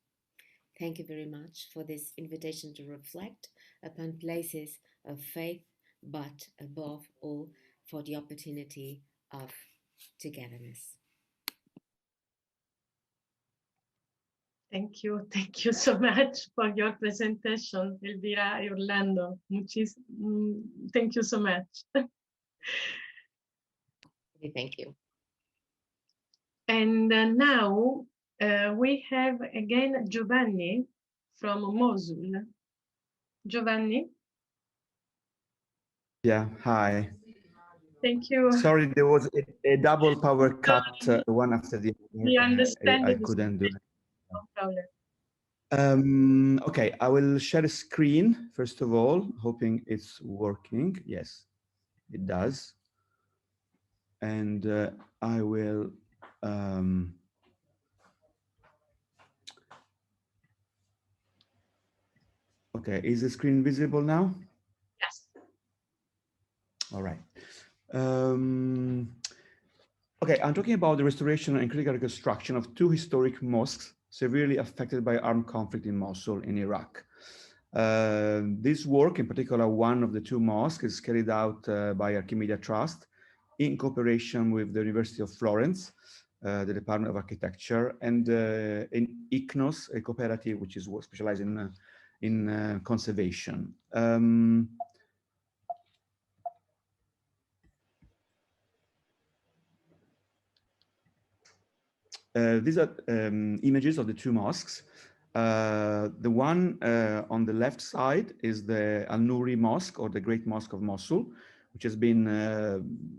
Thank you very much for this invitation to reflect upon places of faith, but above all, for the opportunity of togetherness. Thank you so much for your presentation, Elvira Orlando. Thank you so much. Thank you. And now we have again Giovanni from Mosul. Giovanni? Yeah, hi. Thank you. Sorry, there was a double power cut, one after the other. We understand I couldn't do it. No problem. Okay, I will share a screen, first of all, hoping it's working. Yes, it does. And I will... Okay, is the screen visible now? Yes. All right. Okay, I'm talking about the restoration and critical reconstruction of two historic mosques severely affected by armed conflict in Mosul in Iraq. This work, in particular, one of the two mosques, is carried out by Archimedia Trust in cooperation with the University of Florence, the Department of Architecture, and in ICOMOS, a cooperative which is specialized in conservation. These are images of the two mosques. The one on the left side is the Al-Nuri Mosque, or the Great Mosque of Mosul, which has been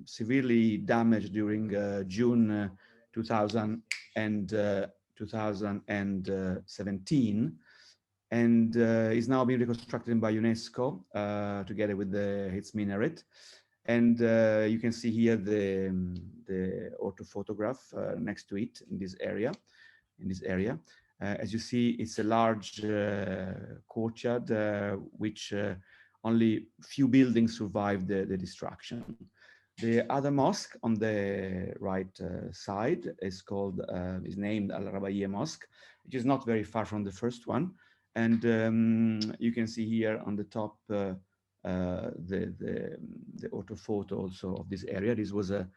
severely damaged during June 2017, and is now being reconstructed by UNESCO together with its minaret. And you can see here the orthophotograph next to it in this area. As you see, it's a large courtyard, which only few buildings survived the destruction. The other mosque on the right side is named Al-Rabaiya Mosque, which is not very far from the first one. And you can see here on the top the orthophoto also of this area. This was a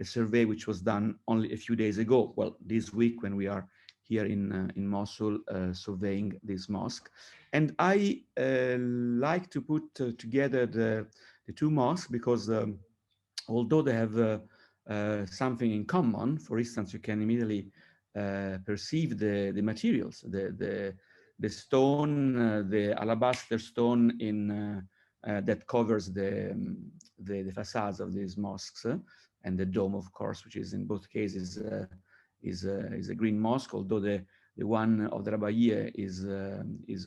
survey which was done only a few days ago. Well, this week when we are here in Mosul surveying this mosque. And I like to put together the two mosques because although they have something in common, for instance, you can immediately perceive the materials, the stone, the alabaster stone that covers the facades of these mosques, and the dome, of course, which is in both cases is a green mosque, although the one of the Rabaiya is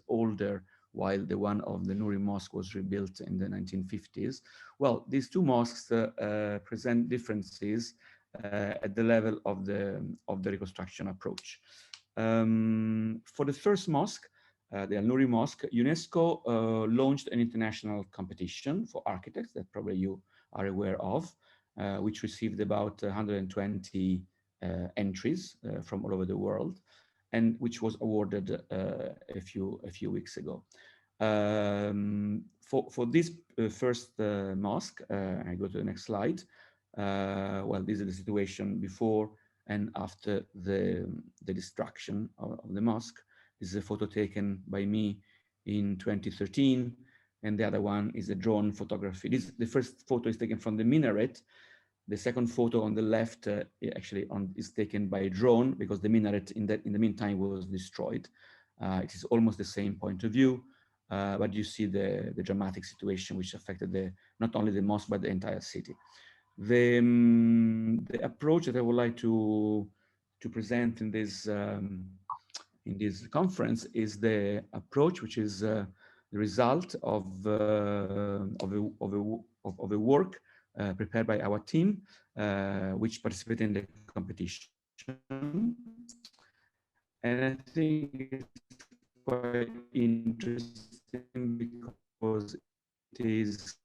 older, while the one of the Nuri Mosque was rebuilt in the 1950s. Well, these two mosques present differences at the level of the reconstruction approach. For the first mosque, the Al-Nuri Mosque, UNESCO launched an international competition for architects that probably you are aware of, which received about 120 entries from all over the world, and which was awarded a few weeks ago. For this first mosque, I go to the next slide. Well, this is the situation before and after the destruction of the mosque. This is a photo taken by me in 2013, and the other one is a drone photography. The first photo is taken from the minaret. The second photo on the left actually is taken by a drone, because the minaret in the meantime was destroyed. It is almost the same point of view, but you see the dramatic situation which affected not only the mosque but the entire city. The approach that I would like to present in this conference is the approach which is the result of a work prepared by our team, which participated in the competition. And I think it's quite interesting because it is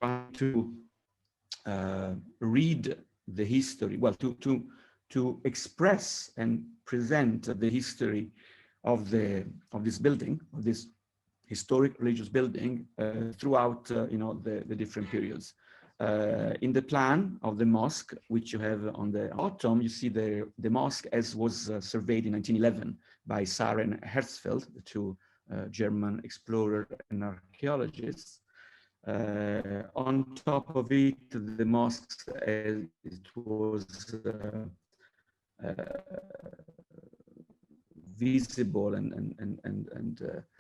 trying to read the history, well, to express and present the history of this building, of this historic religious building throughout the different periods. In the plan of the mosque, which you have on the bottom, you see the mosque as was surveyed in 1911 by Søren Hertzfeld, the two German explorer and archaeologists. On top of it, the mosque as it was visible and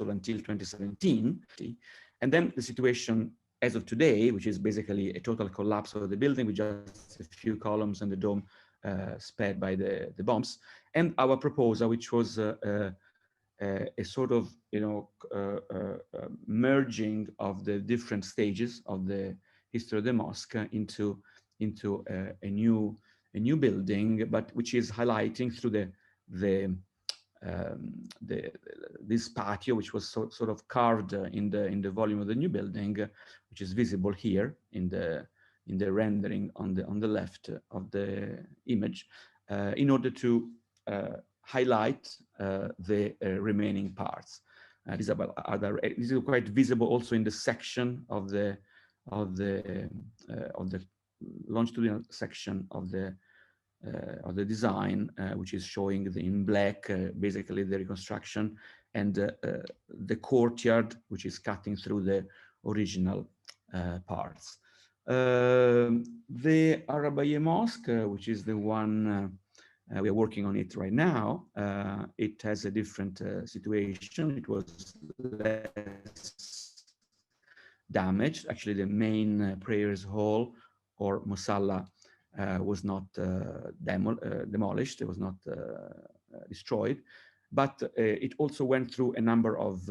until 2017, and then the situation as of today, which is basically a total collapse of the building with just a few columns and the dome spared by the bombs, and our proposal, which was a sort of merging of the different stages of the history of the mosque into a new building, but which is highlighting through this patio, which was sort of carved in the volume of the new building, which is visible here in the rendering on the left of the image, in order to highlight the remaining parts. These are quite visible also in the section of the longitudinal section of the design, which is showing in black basically the reconstruction, and the courtyard, which is cutting through the original parts. The Arabaye Mosque, which is the one we are working on it right now, it has a different situation. It was less damaged. Actually, the main prayers hall or musalla was not demolished. It was not destroyed, but it also went through a number of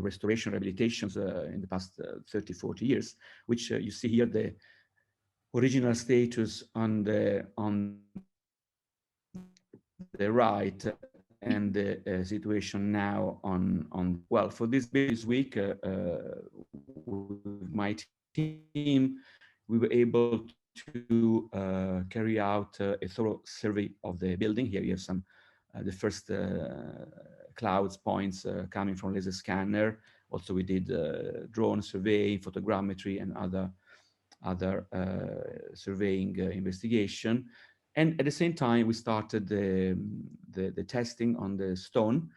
restoration rehabilitations in the past 30, 40 years, which you see here the original status on the right, and the situation now on well, for this week with my team, we were able to carry out a thorough survey of the building. Here you have some the first clouds points coming from laser scanner. Also, we did drone survey, photogrammetry, and other surveying investigation. And at the same time, we started the testing on the stone.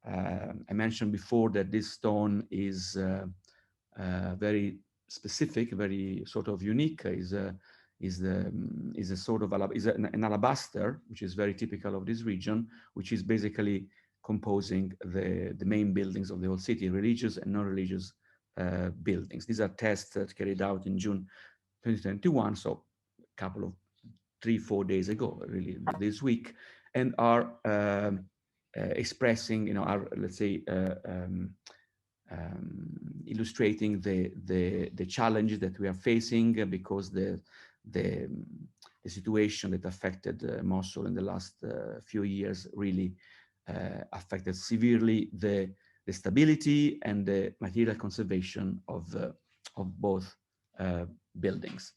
I mentioned before that this stone is very specific, very sort of unique. Is a sort of an alabaster, which is very typical of this region, which is basically composing the main buildings of the whole city, religious and non-religious buildings. These are tests carried out in June 2021, so a couple of 3-4 days ago, really this week, and are expressing, our, let's say, illustrating the challenges that we are facing, because the situation that affected Mosul in the last few years really affected severely the stability and the material conservation of both buildings.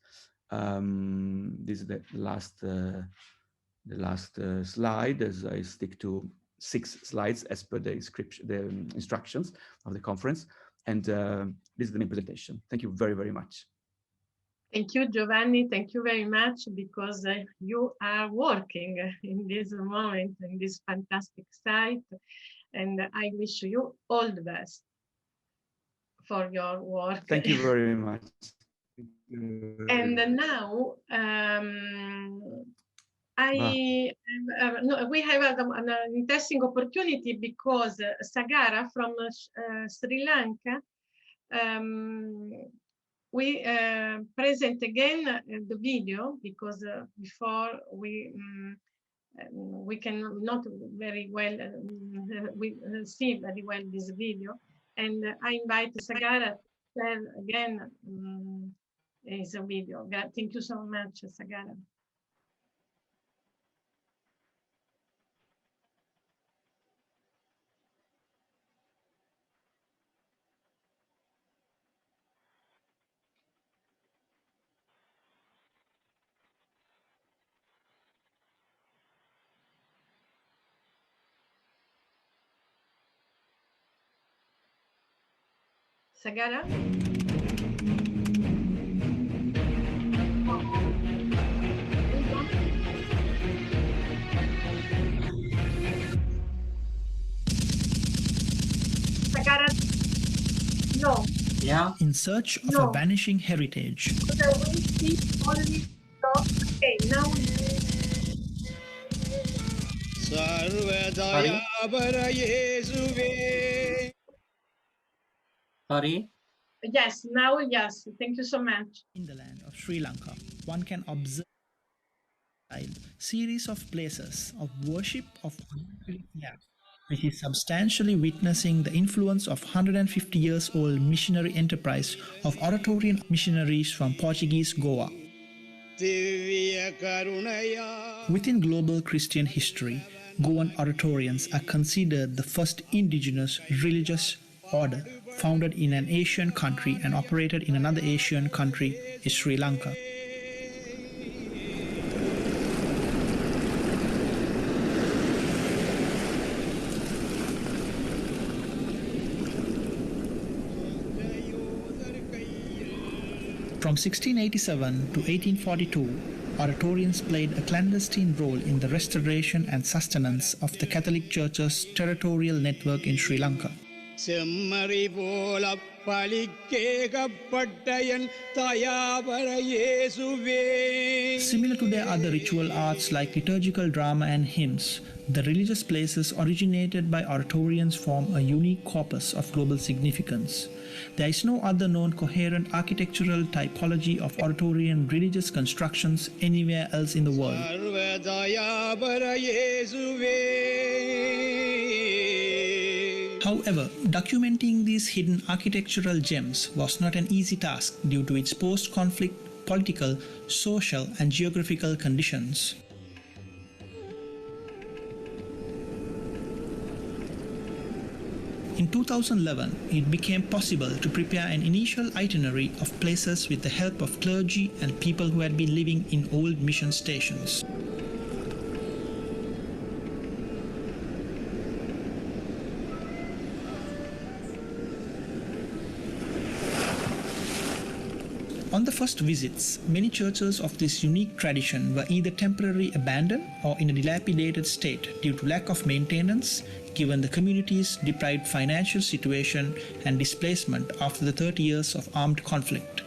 This is the last slide, as I stick to 6 slides as per the instructions of the conference. And this is the main presentation. Thank you very, very much. Thank you, Giovanni. Thank you very much, because you are working in this moment, in this fantastic site. And I wish you all the best for your work. Thank you very much. And now, we have an interesting opportunity, because Sagara from Sri Lanka, we present again the video, because before we can not very well we see very well this video, and I invite Sagara to share again his video. Thank you so much, Sagara. Sagara? Sagara? No. Yeah. In search of a vanishing heritage. Okay, now. Sorry? Yes, now yes. Thank you so much. In the land of Sri Lanka, one can observe a series of places of worship of which is substantially witnessing the influence of 150 years old missionary enterprise of Oratorian missionaries from Portuguese Goa. Within global Christian history, Goan Oratorians are considered the first indigenous religious order founded in an Asian country and operated in another Asian country, is Sri Lanka. From 1687 to 1842, Oratorians played a clandestine role in the restoration and sustenance of the Catholic Church's territorial network in Sri Lanka. Similar to their other ritual arts like liturgical drama and hymns, the religious places originated by Oratorians form a unique corpus of global significance. There is no other known coherent architectural typology of Oratorian religious constructions anywhere else in the world. However, documenting these hidden architectural gems was not an easy task due to its post-conflict political, social, and geographical conditions. In 2011, it became possible to prepare an initial itinerary of places with the help of clergy and people who had been living in old mission stations. On the first visits, many churches of this unique tradition were either temporarily abandoned or in a dilapidated state due to lack of maintenance, given the community's deprived financial situation and displacement after the 30 years of armed conflict.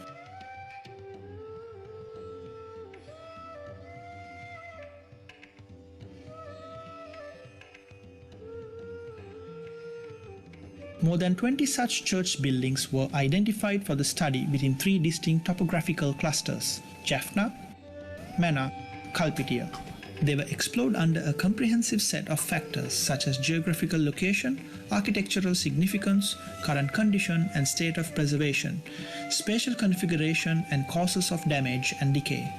More than 20 such church buildings were identified for the study within 3 distinct topographical clusters: Jaffna, Manna, Kalpitia. They were explored under a comprehensive set of factors such as geographical location, architectural significance, current condition and state of preservation, spatial configuration and causes of damage and decay.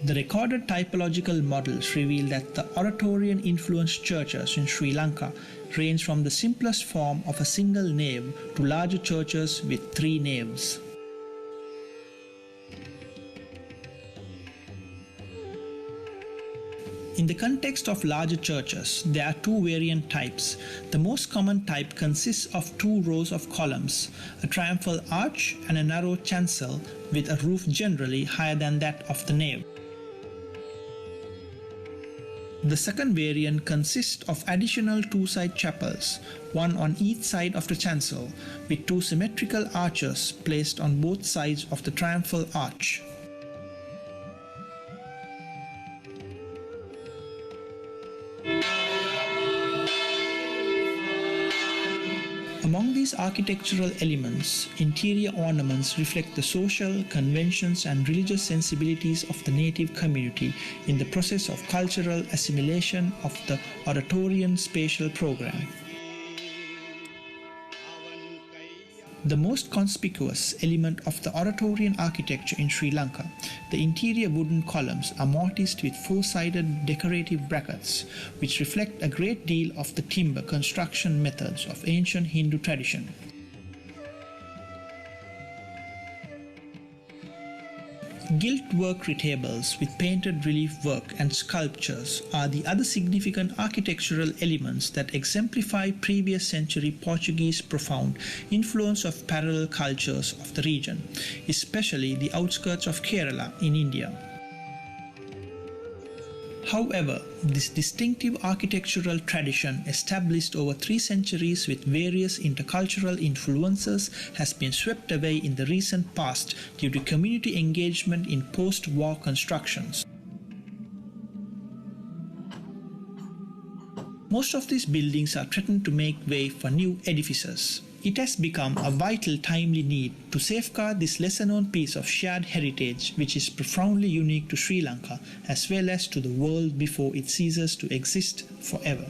The recorded typological models reveal that the Oratorian-influenced churches in Sri Lanka range from the simplest form of a single nave to larger churches with 3 naves. In the context of larger churches, there are 2 variant types. The most common type consists of 2 rows of columns, a triumphal arch and a narrow chancel with a roof generally higher than that of the nave. The second variant consists of additional 2-side chapels, one on each side of the chancel, with 2 symmetrical arches placed on both sides of the triumphal arch. Among these architectural elements, interior ornaments reflect the social, conventions and religious sensibilities of the native community in the process of cultural assimilation of the Oratorian spatial program. The most conspicuous element of the Oratorian architecture in Sri Lanka, the interior wooden columns are mortised with 4-sided decorative brackets, which reflect a great deal of the timber construction methods of ancient Hindu tradition. Gilt-work retables with painted relief work and sculptures are the other significant architectural elements that exemplify previous century Portuguese profound influence of parallel cultures of the region, especially the outskirts of Kerala in India. However, this distinctive architectural tradition, established over 3 centuries with various intercultural influences, has been swept away in the recent past due to community engagement in post-war constructions. Most of these buildings are threatened to make way for new edifices. It has become a vital, timely need to safeguard this lesser-known piece of shared heritage which is profoundly unique to Sri Lanka as well as to the world before it ceases to exist forever.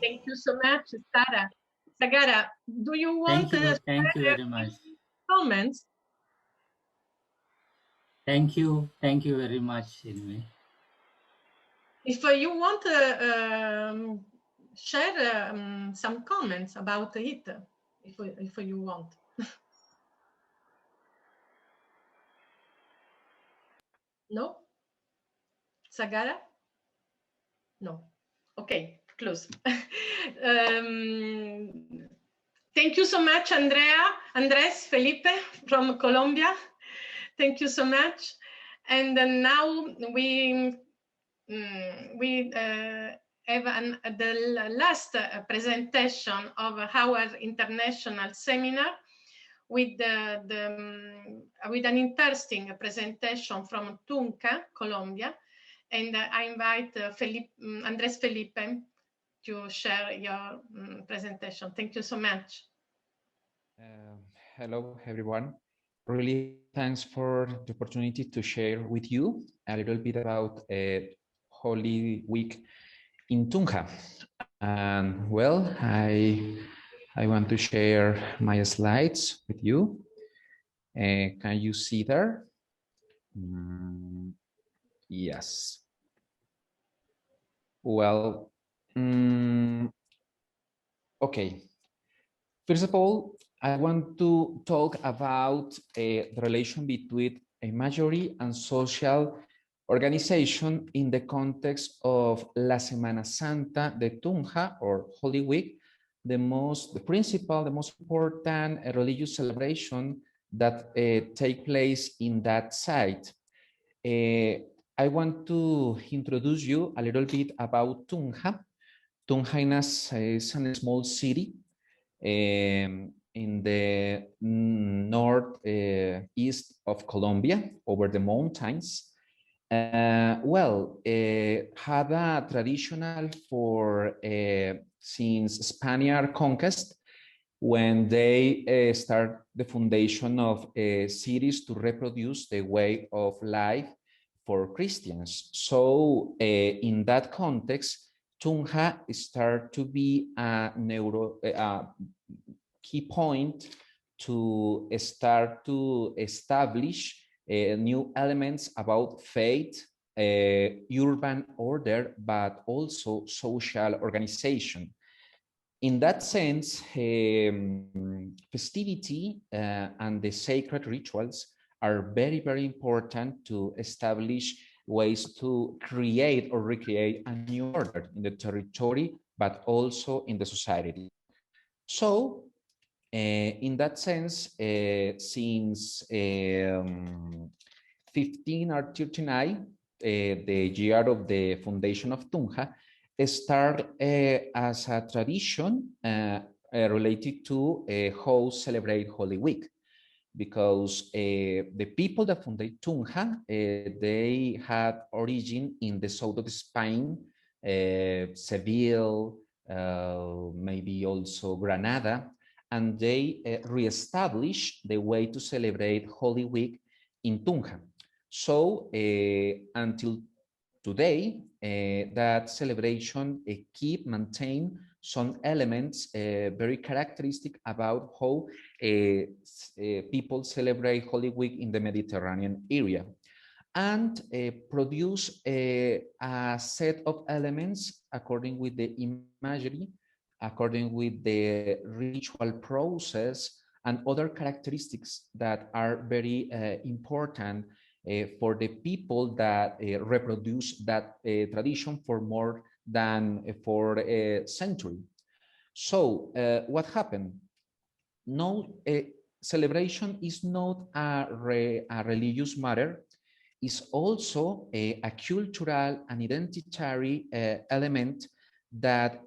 Thank you so much, Sara. Sagara, do you want Thank you very much. comments? Thank you very much, anyway. If you want to share some comments about it, if you want. No? Sagara? No. Okay, close. Thank you so much, Andres Felipe from Colombia. Thank you so much. And now we have the last presentation of our international seminar with with an interesting presentation from Tunja, Colombia. And I invite Andres Felipe to share your presentation. Thank you so much. Hello, everyone. Really thanks for the opportunity to share with you a little bit about Holy Week in Tunja. And well, I want to share my slides with you. Can you see there? Yes. Well, okay. First of all, I want to talk about the relation between a majority and social organization in the context of La Semana Santa de Tunja, or Holy Week, the most important religious celebration that take place in that site. I want to introduce you a little bit about Tunja. Tunja is a small city in the northeast of Colombia, over the mountains. Had a traditional for since Spaniard conquest, when they start the foundation of cities to reproduce the way of life for Christians. So in that context, Tunja start to be a key point to start to establish new elements about faith, urban order, but also social organization. In that sense, festivity and the sacred rituals are very, very important to establish ways to create or recreate a new order in the territory, but also in the society. So, in that sense, since 1539, the year of the foundation of Tunja, start as a tradition related to how celebrate Holy Week, because the people that founded Tunja, they had origin in the south of Spain, Seville, maybe also Granada, and they reestablished the way to celebrate Holy Week in Tunja. So until today, that celebration maintain some elements very characteristic about how people celebrate Holy Week in the Mediterranean area, and produce a set of elements according with the imagery, according with the ritual process, and other characteristics that are very important for the people that reproduce that tradition for more than a century. So what happened? No, celebration is not a religious matter. is also a cultural and identitary element that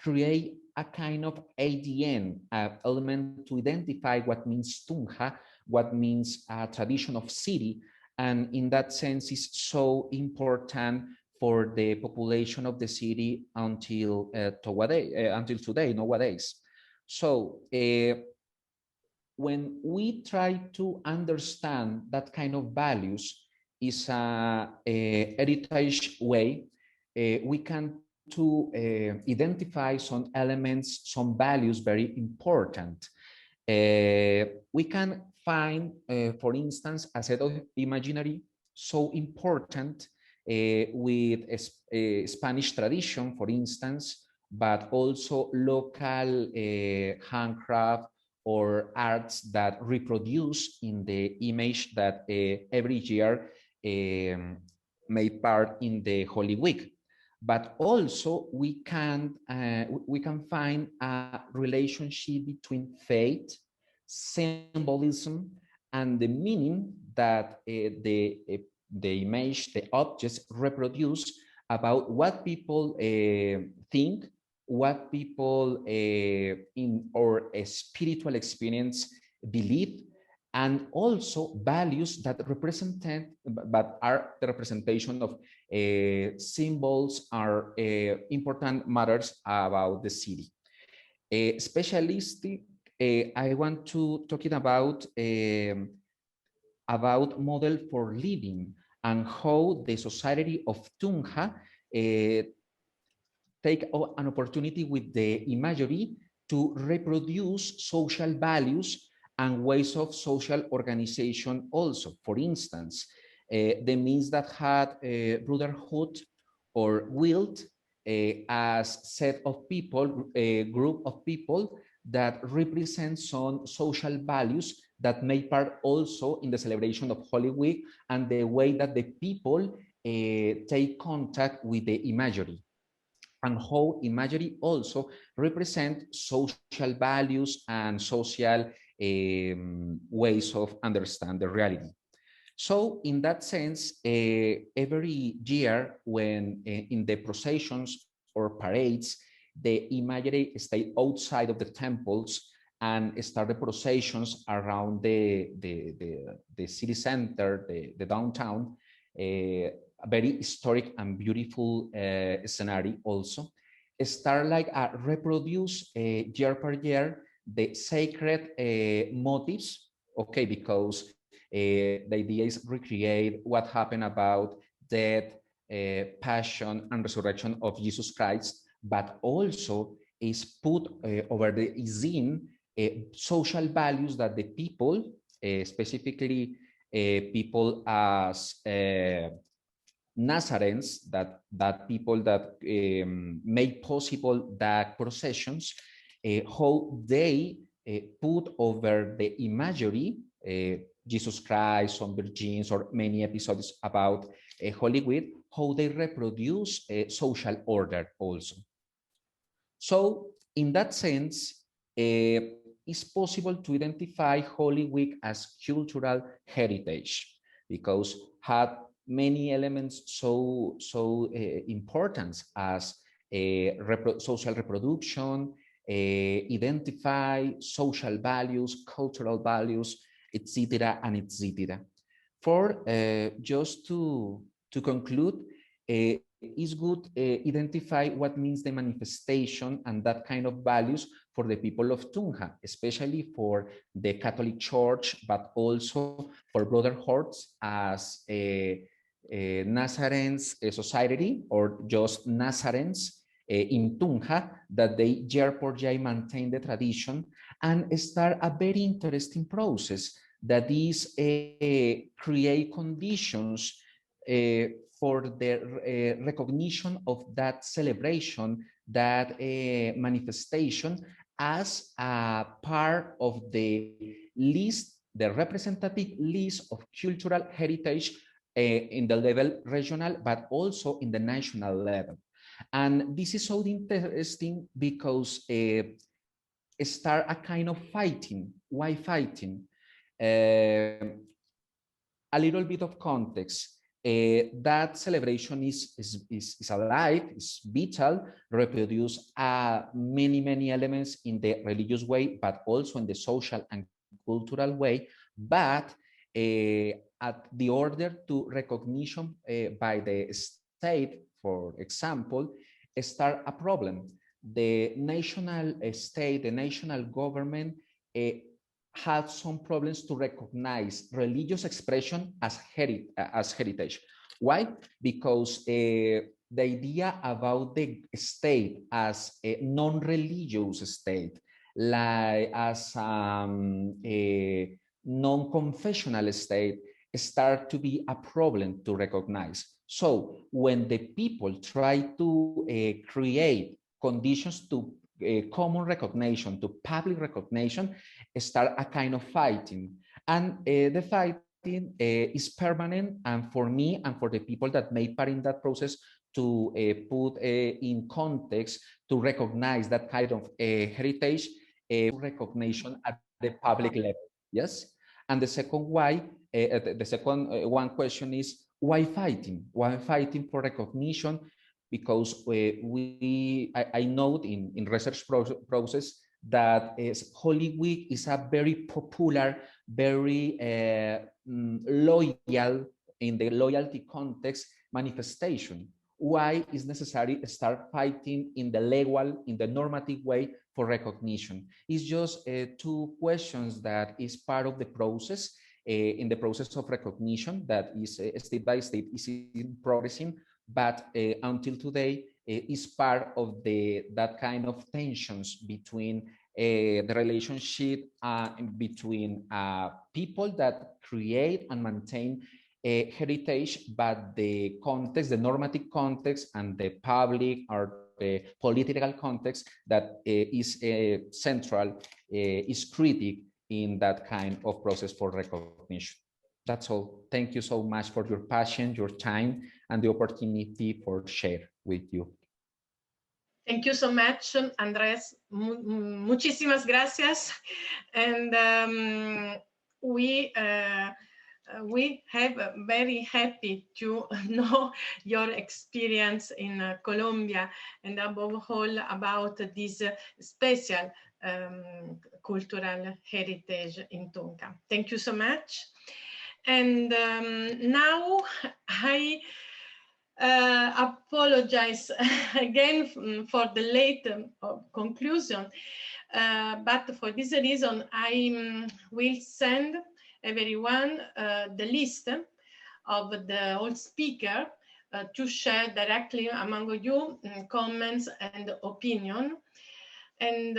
create a kind of ADN element to identify what means Tunja, what means a tradition of city, and in that sense is so important for the population of the city until today, nowadays. So when we try to understand that kind of values is a heritage way, we can to identify some elements, some values very important. We can find, for instance, a set of imaginary so important with a Spanish tradition, for instance, but also local handcraft or arts that reproduce in the image that every year made part in the Holy Week. But also we can find a relationship between faith, symbolism, and the meaning that the image, the objects reproduce about what people think, what people in our spiritual experience believe, and also values that represent, but are the representation of symbols, are important matters about the city. Specialistic, I want to talking about model for living and how the society of Tunja take an opportunity with the imagery to reproduce social values and ways of social organization also. For instance, the means that had brotherhood or guild as set of people, a group of people that represent some social values that make part also in the celebration of Holy Week and the way that the people take contact with the imagery, and how imagery also represent social values and social ways of understand the reality. So in that sense, every year when in the processions or parades, the imagery stay outside of the temples and start the processions around the city center, the downtown, a very historic and beautiful scenario also. Start like reproduce year per year the sacred motifs, okay, because the idea is recreate what happened about death, passion, and resurrection of Jesus Christ, but also is put over the scene social values that the people, specifically people as Nazarenes, that people that make possible that processions, how they put over the imagery Jesus Christ, some virgins, or many episodes about Holy Week, how they reproduce social order also. So in that sense, it's possible to identify Holy Week as cultural heritage because had many elements so important as social reproduction, identify social values, cultural values, etc. and etc. For just to conclude, it's good identify what means the manifestation and that kind of values for the people of Tunja, especially for the Catholic Church, but also for brotherhoods as a Nazarenes society or just Nazarenes in Tunja, that they year per year maintain the tradition and start a very interesting process that is create conditions for the recognition of that celebration, that manifestation as a part of the list, the representative list of cultural heritage in the level regional, but also in the national level. And this is so interesting because start a kind of fighting. Why fighting? a little bit of context. That celebration is alive, is vital, reproduce many elements in the religious way, but also in the social and cultural way. But at the order to recognition by the state, for example, start a problem. The national state, the national government had some problems to recognize religious expression as heritage. Why? Because the idea about the state as a non-religious state, like as a non-confessional state, start to be a problem to recognize. So when the people try to create conditions to common recognition, to public recognition, start a kind of fighting. And the fighting is permanent, and for me and for the people that made part in that process to put in context, to recognize that kind of heritage recognition at the public level. Yes. And the second one question is, why fighting? Why fighting for recognition? Because I note in research process that Holy Week is a very popular, very loyal, in the loyalty context, manifestation. Why is necessary to start fighting in the legal, in the normative way for recognition? It's just two questions that is part of the process, in the process of recognition that is state by state is progressing, but until today is part of that kind of tensions between the relationship between people that create and maintain heritage, but the context, the normative context, and the public or the political context that is central, is critical in that kind of process for recognition. That's all. Thank you so much for your passion, your time, and the opportunity for share with you. Thank you so much, Andres. Muchísimas gracias. And we have very happy to know your experience in Colombia, and above all about this special cultural heritage in Tunca. Thank you so much. And now I apologize again for the late conclusion, but for this reason I will send everyone the list of the all speaker to share directly among you comments and opinion. And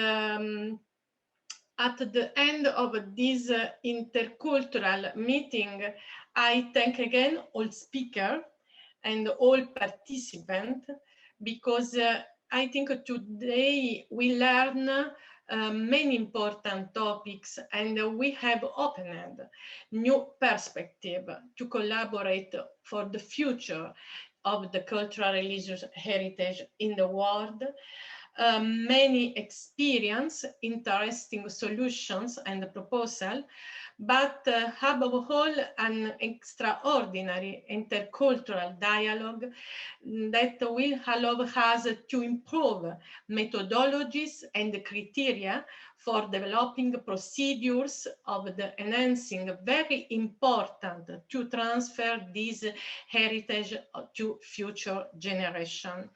at the end of this intercultural meeting, I thank again all speakers and all participants, because I think today we learn many important topics, and we have opened new perspective to collaborate for the future of the cultural religious heritage in the world. Many experience, interesting solutions and proposals, but above all, an extraordinary intercultural dialogue that will allow us to improve methodologies and criteria for developing procedures of the enhancing, very important to transfer this heritage to future generations.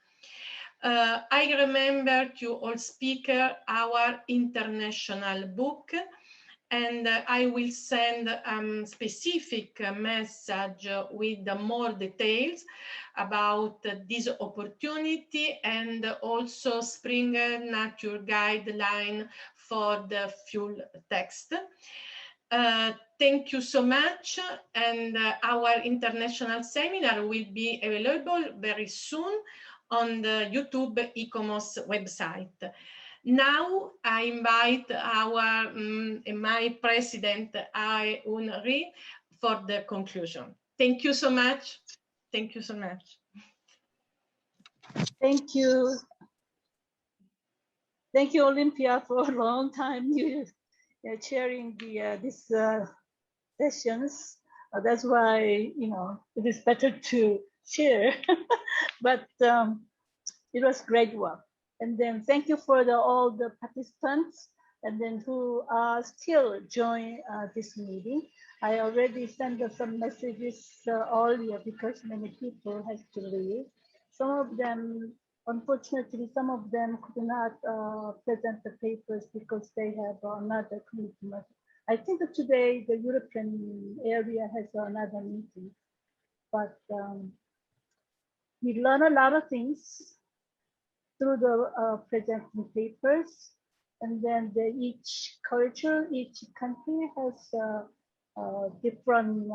I remember to all speakers our international book, and I will send a specific message with more details about this opportunity, and also Spring Nature Guideline for the full text. Thank you so much, and our international seminar will be available very soon on the YouTube ICOMOS website. Now I invite my president, Henri, for the conclusion. Thank you so much. Thank you so much. Thank you. Thank you, Olympia, for a long time you chairing these sessions. That's why, it is better to share. But it was great work. And then thank you for all the participants and then who are still join this meeting. I already sent some messages earlier because many people have to leave. Some of them, unfortunately, some of them could not present the papers because they have another commitment. I think that today the European area has another meeting, but we learn a lot of things through the presenting papers, and then each culture, each country has a different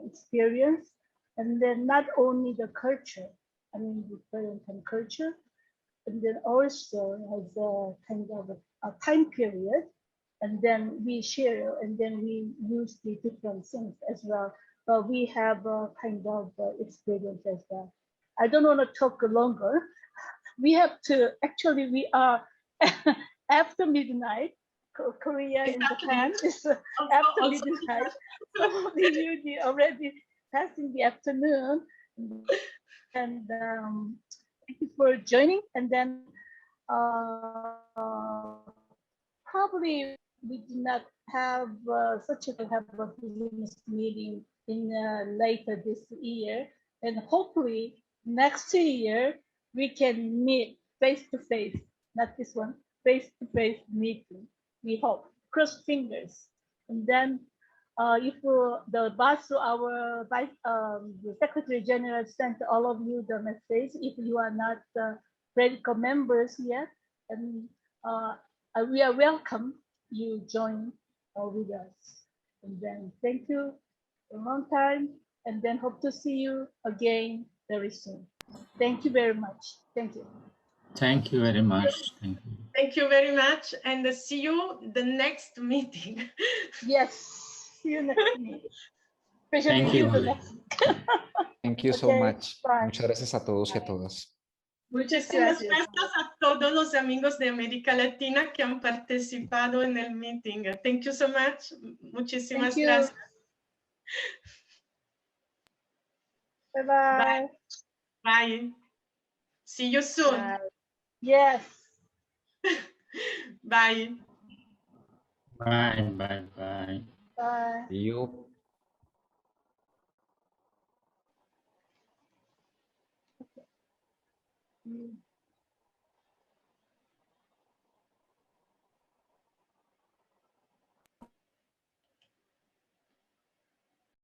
experience, and then not only the culture, I mean different culture, and then also has a kind of a time period, and then we share, and then we use the different things as well. But we have a kind of experience as well. I don't want to talk longer. We have to, actually, we are after midnight. Korea and Japan is after midnight. Some of you already passing the afternoon. And thank you for joining. And then probably we do not have such a business meeting in later this year. And hopefully next year, we can meet face-to-face, not this one, face-to-face meeting. We hope, cross fingers. And then if the boss, our the Secretary General sent all of you the message, if you are not PRERICO members yet, and we are welcome you join with us. And then thank you for a long time, and then hope to see you again very soon. Thank you very much. Thank you. Thank you very much. Thank you. Thank you very much, and see you the next meeting. Yes, see you next meeting. Especially Thank you. the next. Thank you so much. Bye. Muchas gracias a todos y a todas. Muchísimas gracias a todos los amigos de América Latina que han participado en el meeting. Thank you so much. Muchísimas gracias. Bye-bye. Bye. See you soon. Bye. Yes. Bye. Bye, bye, bye. Bye. See you. Mm.